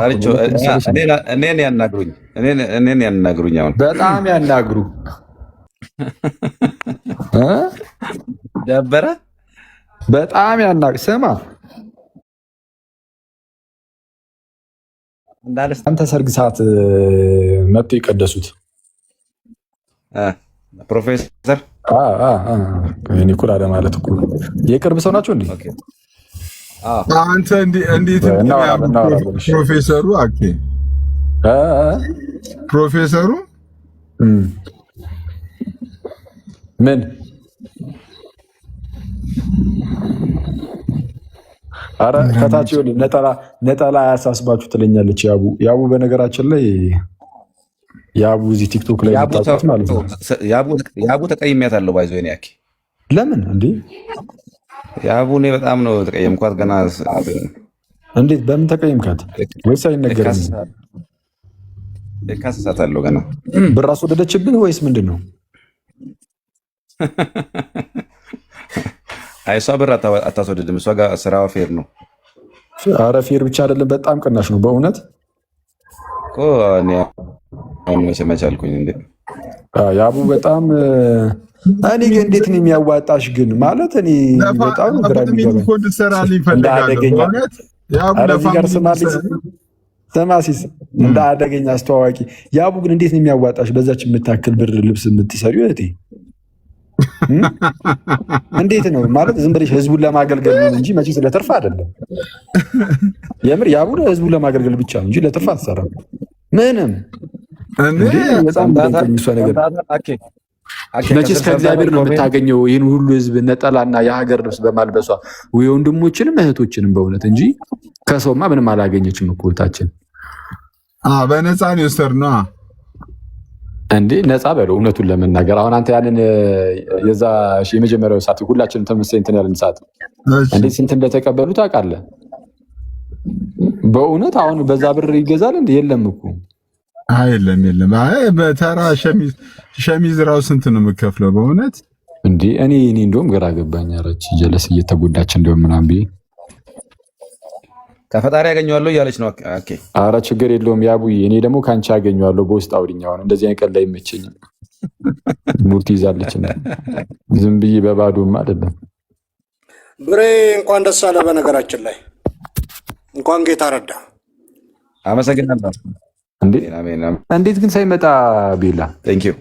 እኔን ያናግሩኝ። አሁን በጣም ያናግሩ ደበረ በጣም ያናግሩ። ስማ አንተ ሰርግ ሰዓት መጥቶ የቀደሱት ፕሮፌሰር ኒኮላ ማለት እኮ የቅርብ ሰው ናቸው እንዴ? አንተ እንዴት ፕሮፌሰሩ አኬ ፕሮፌሰሩ ምን አረ ከታች ይኸውልህ ነጠላ አያሳስባችሁ ትለኛለች ያቡ በነገራችን ላይ ያቡ እዚህ ቲክቶክ ላይ ያጣጣት ማለት ነው። ያቡ ተቀይሜያታለሁ ባይዞ እኔ ያኬ ለምን እንዴ? ያቡ እኔ በጣም ነው ተቀየምኳት። ገና እንዴት በምን ተቀየምካት? ወይስ አይነገርም? ካሰሳታለሁ ገና ብር አስወደደችብህ ወይስ ምንድን ነው? አይ እሷ ብር አታስወድድም። እሷ ጋር ስራዋ ፌር ነው። አረ ፌር ብቻ አይደለም በጣም ቅናሽ ነው በእውነት እኮ እኔ መቻልኩኝ እንዴ? ያቡ በጣም እኔ ግን እንዴት ነው የሚያዋጣሽ ግን ማለት እኔ በጣም ግራ የሚገባኝ እንደ አደገኛ እዚህ ጋር ስማሲስ እንደ አደገኛ አስተዋዋቂ ያቡ ግን እንዴት ነው የሚያዋጣሽ? በዛች የምታክል ብር ልብስ የምትሰሪው እህቴ እንዴት ነው ማለት? ዝም ብለሽ ህዝቡን ለማገልገል ነው እንጂ መቼ ስለትርፍ አይደለም። የምር ያቡ ህዝቡን ለማገልገል ብቻ ነው እንጂ ለትርፍ አትሰራም ምንም። መቼስ ከእግዚአብሔር ነው የምታገኘው ይህን ሁሉ ህዝብ ነጠላና የሀገር ልብስ በማልበሷ ወንድሞችንም እህቶችንም በእውነት እንጂ ከሰውማ ምንም አላገኘችም እኮ እህታችን። በነፃ ነው የወሰድነው እንዴ ነፃ በለው። እውነቱን ለመናገር አሁን አንተ ያንን የዛ የመጀመሪያው ሰዓት ሁላችንም ተመሳሳይ እንትን ያለን ሰዓት እንዴት ስንት እንደተቀበሉ ታውቃለህ? በእውነት አሁን በዛ ብር ይገዛል እንዴ? የለም እኮ የለም። በተራ ሸሚዝ ራሱ ስንት ነው የምከፍለው? በእውነት እንዴ እኔ እንደውም ግራ ገባኝ። አረች ጀለስ እየተጎዳች እንደውም ምናምን ብዬ ከፈጣሪ ያገኘዋለሁ እያለች ነው። አረ ችግር የለውም ያቡዬ፣ እኔ ደግሞ ከአንቺ ያገኘዋለሁ በውስጥ አውድኛ። አሁን እንደዚህ አይነት ቀን ላይ አይመቸኝም። ሙርት ይዛለች ዝም ብዬ በባዶም አይደለም። ብሬ እንኳን ደስ አለ። በነገራችን ላይ እንኳን ጌታ ረዳ። አመሰግናለሁ። እንዴት ግን ሳይመጣ ቤላ ቴንኪው።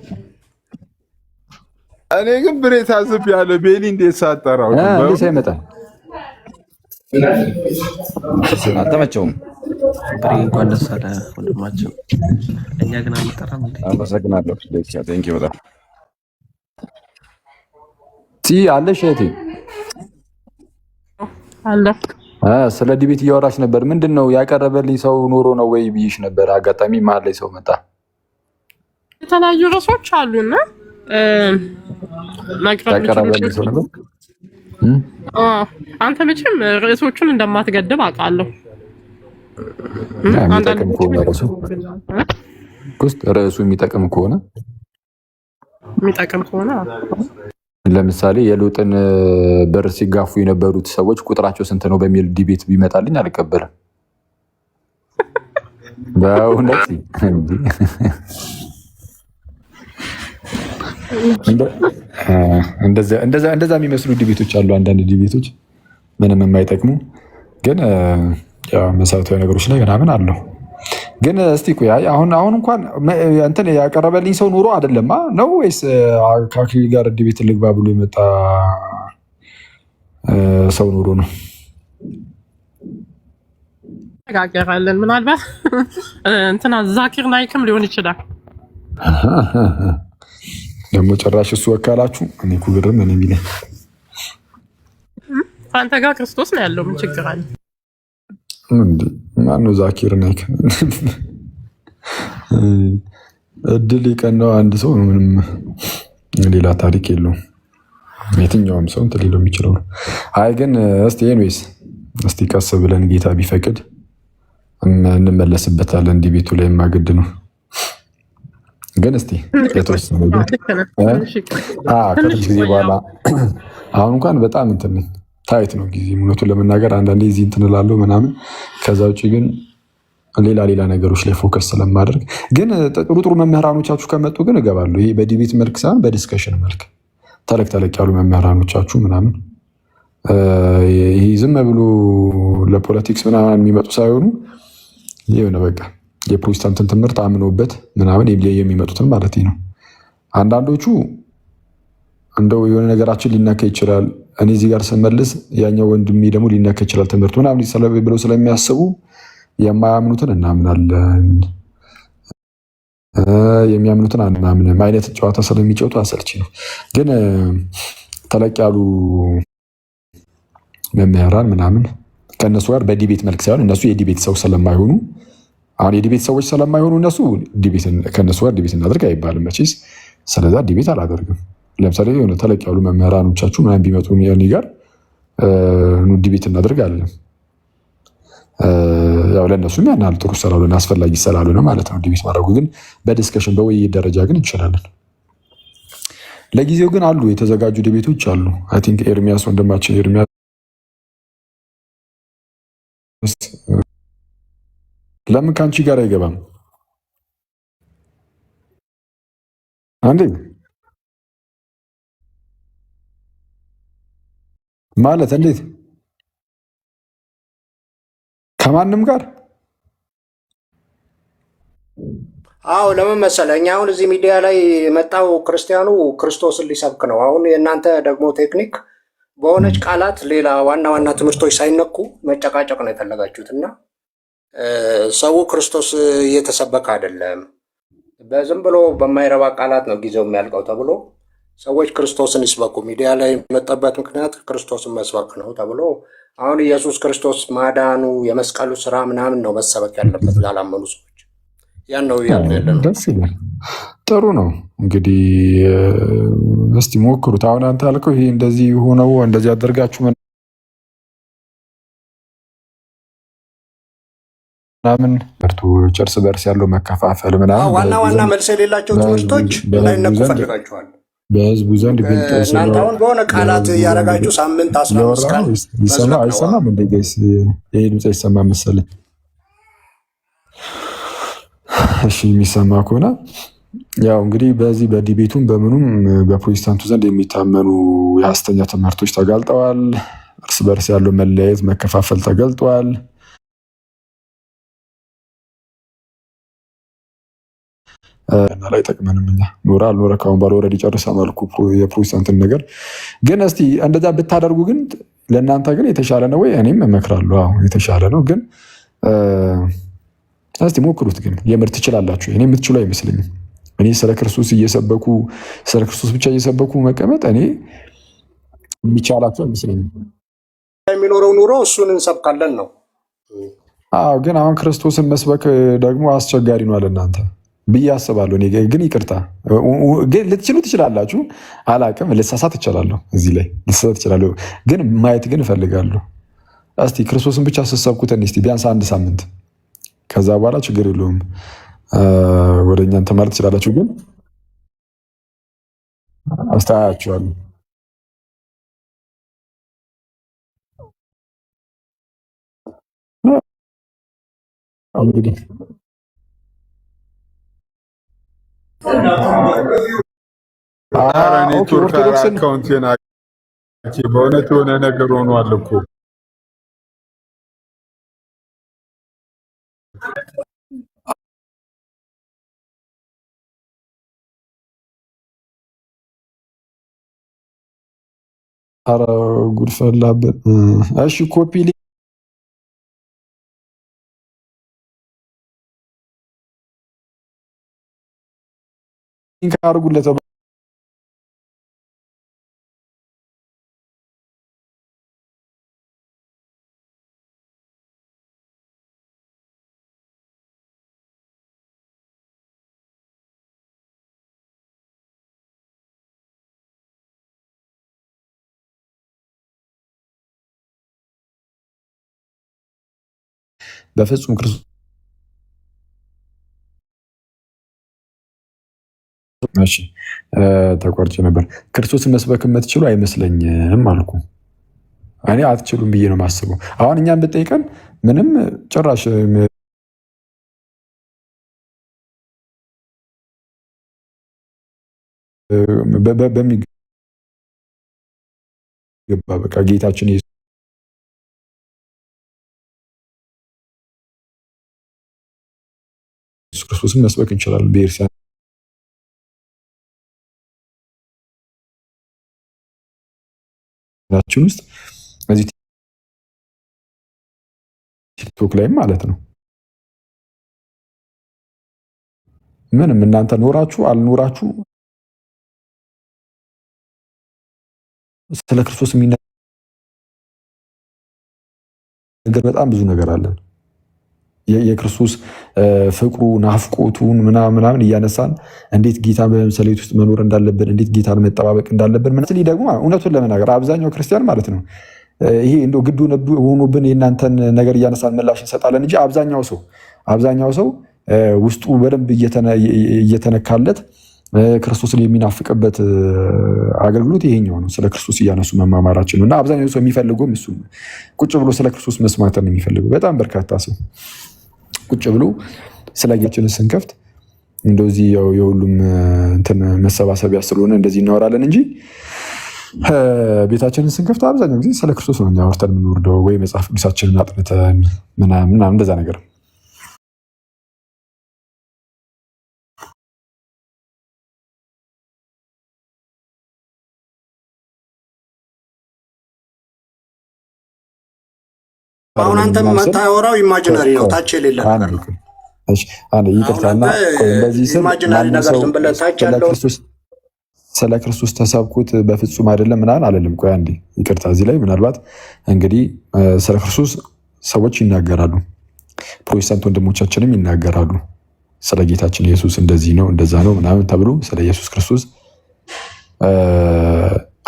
እኔ ግን ብሬ ታዝብ ያለ ቤሊ እንዴት ሳጠራው እንዴት ሳይመጣ አልተመቸውም። ብሬ እንኳን ደስ አለ ወንድማቸው። እኛ ግን አንጠራም እንዴ? አመሰግናለሁ። ቴንኪው በጣም አለሽ እህቴ አለ። ስለ ዲቤት እያወራች ነበር። ምንድን ነው ያቀረበልኝ ሰው ኖሮ ነው ወይ ብይሽ ነበር። አጋጣሚ መሀል ላይ ሰው መጣ። የተለያዩ ርዕሶች አሉና ያቀረበልኝ ሰው ነበር። አንተ መቼም ርዕሶቹን እንደማትገድብ አውቃለሁ። የሚጠቅም ከሆነ ርዕሱ የሚጠቅም ከሆነ ለምሳሌ የሎጥን በር ሲጋፉ የነበሩት ሰዎች ቁጥራቸው ስንት ነው በሚል ዲቤት ቢመጣልኝ አልቀበልም። በእውነት እንደዛ የሚመስሉ ዲቤቶች አሉ። አንዳንድ ዲቤቶች ምንም የማይጠቅሙ ግን መሰረታዊ ነገሮች ላይ ምናምን አለው። ግን እስቲ ቆይ አሁን እንኳን እንትን ያቀረበልኝ ሰው ኑሮ አይደለማ ነው ወይስ ከአክሊል ጋር ዲቤት ልግባ ብሎ የመጣ ሰው ኑሮ ነው? ተጋገራለን ምናልባት እንትና ዛኪር ናይክም ሊሆን ይችላል። ደግሞ ጭራሽ እሱ ወካላችሁ። እኔ እኮ ግርም እኔ የሚለኝ ከአንተ ጋር ክርስቶስ ነው ያለው። ምን ችግር አለ? ማነው ዛኪር ናይክ? እድል የቀናው አንድ ሰው ምንም ሌላ ታሪክ የለውም። የትኛውም ሰው እንትን ሊለው የሚችለው ነው። አይ ግን እስቲ ኤኒዌይስ እስቲ ቀስ ብለን ጌታ ቢፈቅድ እንመለስበታለን። እንዲህ ቤቱ ላይ የማግድ ነው። ግን እስቲ የተወሰነ ከትንሽ ጊዜ በኋላ አሁን እንኳን በጣም እንትን ታይት ነው ጊዜ እውነቱን ለመናገር አንዳንዴ እዚህ እንትን እላለሁ ምናምን። ከዛ ውጭ ግን ሌላ ነገሮች ላይ ፎከስ ስለማደርግ ግን ጥሩ መምህራኖቻችሁ ከመጡ ግን እገባለሁ። ይሄ በዲቤት መልክ ሳይሆን በዲስከሽን መልክ ተለቅ ያሉ መምህራኖቻችሁ ምናምን ይሄ ዝም ብሎ ለፖለቲክስ ምናምን የሚመጡ ሳይሆኑ የሆነ በቃ የፕሮቴስታንትን ትምህርት አምኖበት ምናምን የሚመጡትን ማለት ነው። አንዳንዶቹ እንደው የሆነ ነገራችን ሊነካ ይችላል፣ እኔ እዚህ ጋር ስመልስ ያኛው ወንድሜ ደግሞ ሊነካ ይችላል ትምህርቱ ምናምን ብለው ስለሚያስቡ የማያምኑትን እናምናለን፣ የሚያምኑትን አናምንም አይነት ጨዋታ ስለሚጫወቱ አሰልቺ ነው። ግን ተለቅ ያሉ መምህራን ምናምን ከእነሱ ጋር በዲቤት መልክ ሳይሆን እነሱ የዲቤት ሰው ስለማይሆኑ አሁን የዲቤት ሰዎች ስለማይሆኑ እነሱ ከእነሱ ጋር ዲቤት እናደርግ አይባልም መቼስ። ስለዛ ዲቤት አላደርግም። ለምሳሌ የሆነ ተለቅ ያሉ መምህራኖቻችሁ ምናምን ቢመጡ እኔ ጋር ዲቤት እናደርግ አለን። ያው ለእነሱም ያን ያህል ጥሩ ስላልሆነ አስፈላጊ ስላልሆነ ማለት ነው ዲቤት ማድረጉ። ግን በዲስከሽን በውይይት ደረጃ ግን እንችላለን። ለጊዜው ግን አሉ የተዘጋጁ ዲቤቶች አሉ። አይ ቲንክ ኤርሚያስ ወንድማችን ኤርሚያስ ለምን ከአንቺ ጋር አይገባም አንዴ? ማለት እንዴት ከማንም ጋር? አዎ ለምን መሰለህ፣ እኛ አሁን እዚህ ሚዲያ ላይ የመጣው ክርስቲያኑ ክርስቶስን ሊሰብክ ነው። አሁን የእናንተ ደግሞ ቴክኒክ በሆነች ቃላት ሌላ ዋና ዋና ትምህርቶች ሳይነኩ መጨቃጨቅ ነው የፈለጋችሁት እና ሰው ክርስቶስ እየተሰበከ አይደለም፣ በዝም ብሎ በማይረባ ቃላት ነው ጊዜው የሚያልቀው ተብሎ ሰዎች ክርስቶስን ይስበኩ። ሚዲያ ላይ የመጣበት ምክንያት ክርስቶስን መስበክ ነው ተብሎ አሁን ኢየሱስ ክርስቶስ ማዳኑ የመስቀሉ ስራ ምናምን ነው መሰበክ ያለበት ላላመኑ ሰዎች። ያን ነው ያለ ነው። ደስ ይላል። ጥሩ ነው እንግዲህ እስቲ ሞክሩት። አሁን አንተ ያልከው ይሄ እንደዚህ ሆነው እንደዚህ አደርጋችሁ ምናምን በርቶች እርስ በርስ ያለው መከፋፈል ምናምን ዋና ዋና መልስ የሌላቸው ትምህርቶች እንዳይነኩ ፈልጋችኋል። በህዝቡ ዘንድ እናንተ አሁን በሆነ ቃላት እያደረጋችሁ ሳምንት 15 ቀን አይሰማም። እንደ ጋይስ ይሄ ድምፅ አይሰማ መሰለኝ። እሺ የሚሰማ ከሆነ ያው እንግዲህ በዚህ በዲቤቱም በምኑም በፕሮቴስታንቱ ዘንድ የሚታመኑ የሐሰተኛ ትምህርቶች ተጋልጠዋል። እርስ በርስ ያለው መለያየት፣ መከፋፈል ተገልጧል። እና ላይ ጠቅመንም እኛ ኖረ አልኖረ ካሁን ባለ ወረድ ጨርሰ መልኩ የፕሮቴስታንትን ነገር ግን እስቲ እንደዛ ብታደርጉ ግን ለእናንተ ግን የተሻለ ነው ወይ? እኔም እመክራለሁ። አዎ የተሻለ ነው፣ ግን እስቲ ሞክሩት። ግን የምር ትችላላችሁ። እኔ የምትችሉ አይመስለኝም። እኔ ስለ ክርስቶስ ብቻ እየሰበኩ መቀመጥ እኔ የሚቻላችሁ አይመስለኝም። የሚኖረው ኑሮ እሱን እንሰብካለን ነው። አዎ ግን አሁን ክርስቶስን መስበክ ደግሞ አስቸጋሪ ነው አለ እናንተ ብዬ አስባለሁ። እኔ ግን ይቅርታ ግን ልትችሉ ትችላላችሁ። አላቅም፣ ልሳሳት እችላለሁ። እዚህ ላይ ልሳሳት እችላለሁ፣ ግን ማየት ግን እፈልጋለሁ። እስቲ ክርስቶስን ብቻ ስትሰብኩት እስቲ ቢያንስ 1 ሳምንት፣ ከዛ በኋላ ችግር የለውም ወደ እኛ እንትን ማለት ትችላላችሁ። ግን አስተያያችኋለሁ። እንግዲህ ኔትወርክ አካውንቴን በእውነት የሆነ ነገር ሆኗል እኮ ኧረ ጉድ ፈላበት። እሺ ኮፒ ሊንክ አድርጉለት። በፍጹም ክርስቶስ እሺ ተቆርጬ ነበር። ክርስቶስን መስበክ የምትችሉ አይመስለኝም አልኩ። እኔ አትችሉም ብዬ ነው የማስበው። አሁን እኛም ብጠይቀን ምንም ጭራሽ በሚገባ በቃ ጌታችን ኢየሱስ ክርስቶስን መስበክ እንችላለን። በኤርሲያችን ውስጥ እዚህ ቲክቶክ ላይም ማለት ነው ምንም እናንተ ኖራችሁ አልኖራችሁ ስለ ክርስቶስ የሚነገር በጣም ብዙ ነገር አለን። የክርስቶስ ፍቅሩ ናፍቆቱን ምናምን እያነሳን እንዴት ጌታ በመምሰሌት ውስጥ መኖር እንዳለብን፣ እንዴት ጌታን መጠባበቅ እንዳለብን ምናምን ደግሞ እውነቱን ለመናገር አብዛኛው ክርስቲያን ማለት ነው ይሄ እንደው ግድ ሆኖብን የእናንተን ነገር እያነሳን ምላሽ እንሰጣለን እንጂ አብዛኛው ሰው ውስጡ በደንብ እየተነካለት ክርስቶስን የሚናፍቅበት አገልግሎት ይሄኛው ነው። ስለ ክርስቶስ እያነሱ መማማራችን ነው እና አብዛኛው ሰው የሚፈልገውም እሱ ቁጭ ብሎ ስለ ክርስቶስ መስማትን ነው የሚፈልገው። በጣም በርካታ ሰው ቁጭ ብሎ ስለ ጌታችንን ስንከፍት እንደዚህ የሁሉም እንትን መሰባሰቢያ ስለሆነ እንደዚህ እናወራለን እንጂ ቤታችንን ስንከፍተው አብዛኛው ጊዜ ስለ ክርስቶስ ነው እኛ አውርተን የምንወርደው፣ ወይ መጽሐፍ ቅዱሳችንን አጥንተን ምናምን እንደዛ ነገር። አሁን አንተ የምታወራው ኢማጂነሪ ነው፣ ታች የሌለ ነገር ነው። ይቅርታና በዚህ ስም ስለ ክርስቶስ ተሰብኩት በፍጹም አይደለም ምናምን አለልም። ቆይ አንዴ ይቅርታ። እዚህ ላይ ምናልባት እንግዲህ ስለ ክርስቶስ ሰዎች ይናገራሉ፣ ፕሮቴስታንት ወንድሞቻችንም ይናገራሉ። ስለ ጌታችን ኢየሱስ እንደዚህ ነው እንደዛ ነው ምናምን ተብሎ ስለ ኢየሱስ ክርስቶስ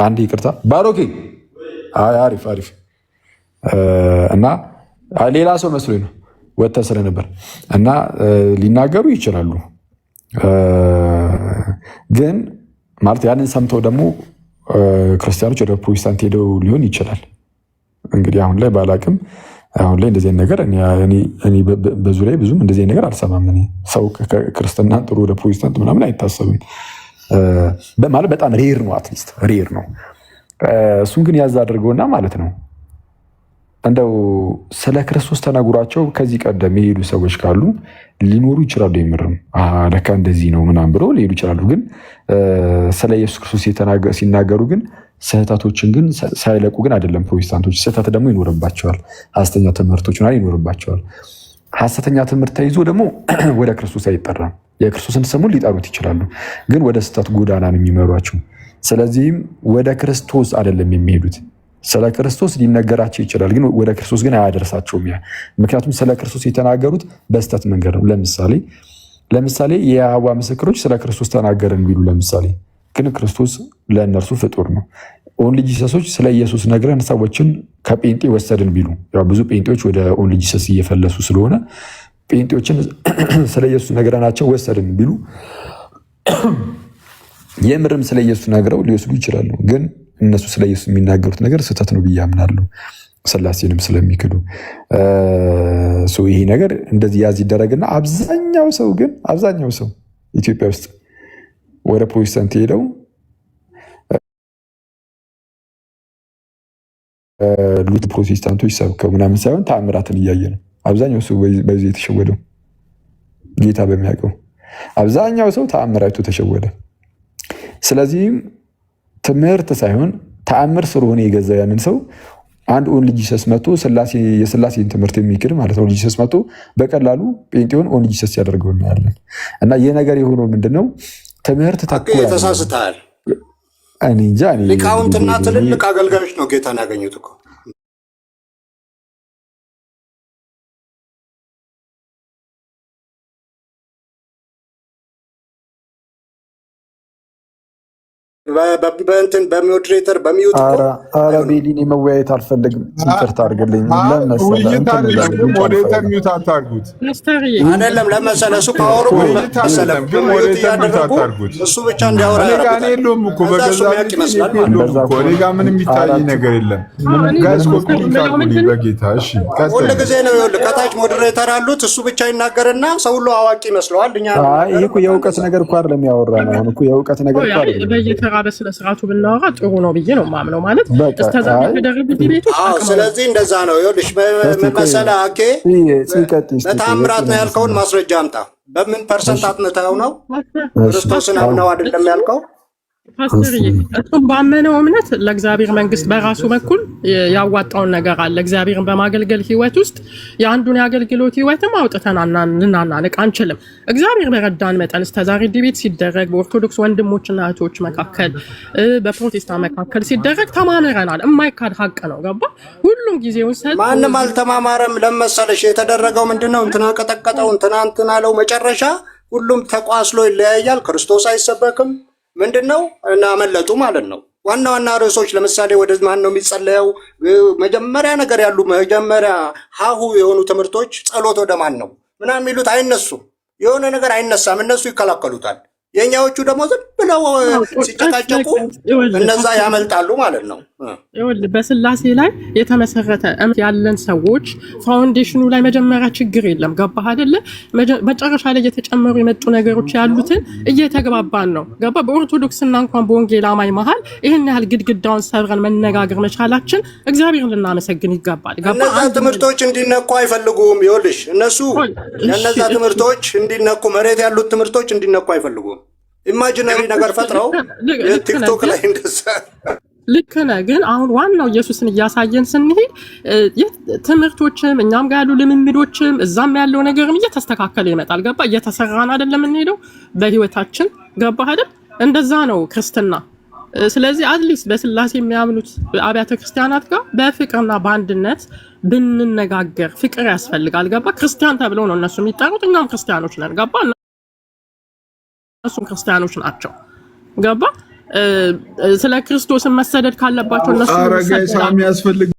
አንዴ ይቅርታ ባሮኬ። አሪፍ አሪፍ። እና ሌላ ሰው መስሎኝ ነው ወጥተህ ስለነበር እና ሊናገሩ ይችላሉ ግን ማለት ያንን ሰምተው ደግሞ ክርስቲያኖች ወደ ፕሮቴስታንት ሄደው ሊሆን ይችላል። እንግዲህ አሁን ላይ ባላቅም አሁን ላይ እንደዚህ ነገር እኔ በዙሪያ ብዙም እንደዚህ ነገር አልሰማም። ሰው ክርስትናን ጥሩ ወደ ፕሮቴስታንት ምናምን አይታሰብም ማለት በጣም ሬር ነው፣ አትሊስት ሬር ነው። እሱን ግን ያዝ አድርገውና ማለት ነው እንደው ስለ ክርስቶስ ተናግሯቸው ከዚህ ቀደም የሄዱ ሰዎች ካሉ ሊኖሩ ይችላሉ። የምርም ለካ እንደዚህ ነው ምናምን ብለው ሊሄዱ ይችላሉ። ግን ስለ ኢየሱስ ክርስቶስ ሲናገሩ ግን ስህተቶችን ግን ሳይለቁ ግን አይደለም። ፕሮቴስታንቶች ስህተት ደግሞ ይኖርባቸዋል፣ ሐሰተኛ ትምህርቶች ይኖርባቸዋል። ሐሰተኛ ትምህርት ተይዞ ደግሞ ወደ ክርስቶስ አይጠራም። የክርስቶስን ስሙን ሊጠሩት ይችላሉ፣ ግን ወደ ስህተት ጎዳና ነው የሚመሯቸው። ስለዚህም ወደ ክርስቶስ አይደለም የሚሄዱት። ስለ ክርስቶስ ሊነገራቸው ይችላል፣ ግን ወደ ክርስቶስ ግን አያደርሳቸውም። ምክንያቱም ስለ ክርስቶስ የተናገሩት በስተት መንገድ ነው። ለምሳሌ የይሖዋ ምስክሮች ስለ ክርስቶስ ተናገርን ቢሉ ለምሳሌ ግን ክርስቶስ ለእነርሱ ፍጡር ነው። ኦንሊ ጂሰሶች ስለ ኢየሱስ ነግረን ሰዎችን ከጴንጤ ወሰድን ቢሉ፣ ያው ብዙ ጴንጤዎች ወደ ኦንሊ ጂሰስ እየፈለሱ ስለሆነ ጴንጤዎችን ስለ ኢየሱስ ነግረናቸው ወሰድን ቢሉ የምርም ስለ ኢየሱስ ነግረው ሊወስዱ ይችላሉ። ግን እነሱ ስለ ኢየሱስ የሚናገሩት ነገር ስህተት ነው ብዬ አምናለሁ፣ ስላሴንም ስለሚክዱ። ይሄ ነገር እንደዚህ ያዝ ይደረግና አብዛኛው ሰው ኢትዮጵያ ውስጥ ወደ ፕሮቴስታንት ሄደው ሉት ፕሮቴስታንቶች ሰብከው ምናምን ሳይሆን ተአምራትን እያየ ነው አብዛኛው ሰው በዚህ የተሸወደው። ጌታ በሚያውቀው አብዛኛው ሰው ተአምራቱ ተሸወደ። ስለዚህም ትምህርት ሳይሆን ተአምር ስለሆነ የገዛው ያንን ሰው አንድ ኦንሊ ጂሰስ መጥቶ የስላሴን ትምህርት የሚክድ ማለት ነው። ኦንሊ ጂሰስ መጥቶ በቀላሉ ጴንጤውን ኦንሊ ጂሰስ ያደርገው እናያለን። እና ይህ ነገር የሆነው ምንድነው? ትምህርት ተሳስተሃል። ሊቃውንትና ትልልቅ አገልጋዮች ነው ጌታን ያገኙት እኮ። በእንትን በሞዴሬተር በሚዩት ቤሊን መወያየት አልፈልግም። ይቅርታ አድርግልኝ። ሞዴሬተር ሚዩት አታርጉት። አይደለም ለመሰለ እሱ ካወሩ መሰለም ግን እሱ ብቻ እንዲያወራ የለውም እኮ በገዛ ይመስላል። እኔ ጋር ምንም የሚታይ ነገር የለም። ጋይስ በጌታ እሺ፣ ሁሉ ጊዜ ነው ይኸውልህ፣ ከታች ሞዴሬተር አሉት። እሱ ብቻ ይናገርና ሰው ሁሉ አዋቂ ይመስለዋል። እኛ ይሄ እኮ የእውቀት ነገር እኮ አይደለም ያወራ ነው። አሁን እኮ የእውቀት ነገር እኮ አይደለም። በስነ ስርዓቱ ብናወራ ጥሩ ነው ብዬ ነው ማምነው። ማለት እስከዛ የተደረጉት ቤቶች ስለዚህ እንደዛ ነው። ይኸውልሽ መሰለህ አኬ በተአምራት ነው ያልከውን ማስረጃ አምጣ። በምን ፐርሰንት አጥንተኸው ነው? ክርስቶስን አምነው አይደለም ያልከው? ፓስተርዬ እሱም ባመነው እምነት ለእግዚአብሔር መንግስት በራሱ በኩል ያዋጣውን ነገር አለ። እግዚአብሔርን በማገልገል ህይወት ውስጥ የአንዱን የአገልግሎት ህይወትም አውጥተን ልናናንቅ አንችልም። እግዚአብሔር በረዳን መጠን እስከዛሬ ዲቤት ሲደረግ በኦርቶዶክስ ወንድሞችና እህቶች መካከል፣ በፕሮቴስታንት መካከል ሲደረግ ተማምረናል። የማይካድ ሀቅ ነው። ገባ? ሁሉም ጊዜውን ሰጥ ማንም አልተማማረም። ለመሰለሽ የተደረገው ምንድነው? እንትና ቀጠቀጠው፣ እንትና አለው። መጨረሻ ሁሉም ተቋስሎ ይለያያል። ክርስቶስ አይሰበክም። ምንድነው? እናመለጡ ማለት ነው። ዋና ዋና ርዕሶች ለምሳሌ ወደ ማን ነው የሚጸለየው? መጀመሪያ ነገር ያሉ መጀመሪያ ሀሁ የሆኑ ትምህርቶች ጸሎት ወደ ማን ነው ምናምን የሚሉት አይነሱም። የሆነ ነገር አይነሳም፣ እነሱ ይከላከሉታል። የኛዎቹ ደግሞ ዝም ብለው ሲጨቃጨቁ እነዛ ያመልጣሉ ማለት ነው። ይኸውልህ በስላሴ ላይ የተመሰረተ እምነት ያለን ሰዎች ፋውንዴሽኑ ላይ መጀመሪያ ችግር የለም። ገባህ አይደለ? መጨረሻ ላይ የተጨመሩ የመጡ ነገሮች ያሉትን እየተግባባን ነው። ገባ? በኦርቶዶክስና እንኳን በወንጌል አማኝ መሀል ይሄን ያህል ግድግዳውን ሰብረን መነጋገር መቻላችን እግዚአብሔርን ልናመሰግን ይገባል። ገባ? እነዛ ትምህርቶች እንዲነኩ አይፈልጉም። ይኸውልሽ እነሱ የነዛ ትምህርቶች እንዲነኩ መሬት ያሉት ትምህርቶች እንዲነኩ አይፈልጉም። ኢማጂነሪ ነገር ፈጥረው ቲክቶክ ላይ እንደዛ ልክ ነህ። ግን አሁን ዋናው ኢየሱስን እያሳየን ስንሄድ ትምህርቶችም እኛም ጋር ያሉ ልምምዶችም እዛም ያለው ነገርም እየተስተካከለ ይመጣል። ገባ? እየተሰራን አይደለም የምንሄደው በህይወታችን። ገባ አይደል? እንደዛ ነው ክርስትና። ስለዚህ አትሊስት በስላሴ የሚያምኑት አብያተ ክርስቲያናት ጋር በፍቅርና በአንድነት ብንነጋገር ፍቅር ያስፈልጋል። ገባ? ክርስቲያን ተብለው ነው እነሱ የሚጠሩት፣ እኛም ክርስቲያኖች ነን። ገባ? እነሱም ክርስቲያኖች ናቸው። ገባ? ስለ ክርስቶስ መሰደድ ካለባቸው እነሱ አረጋይ ሳሚ ያስፈልግ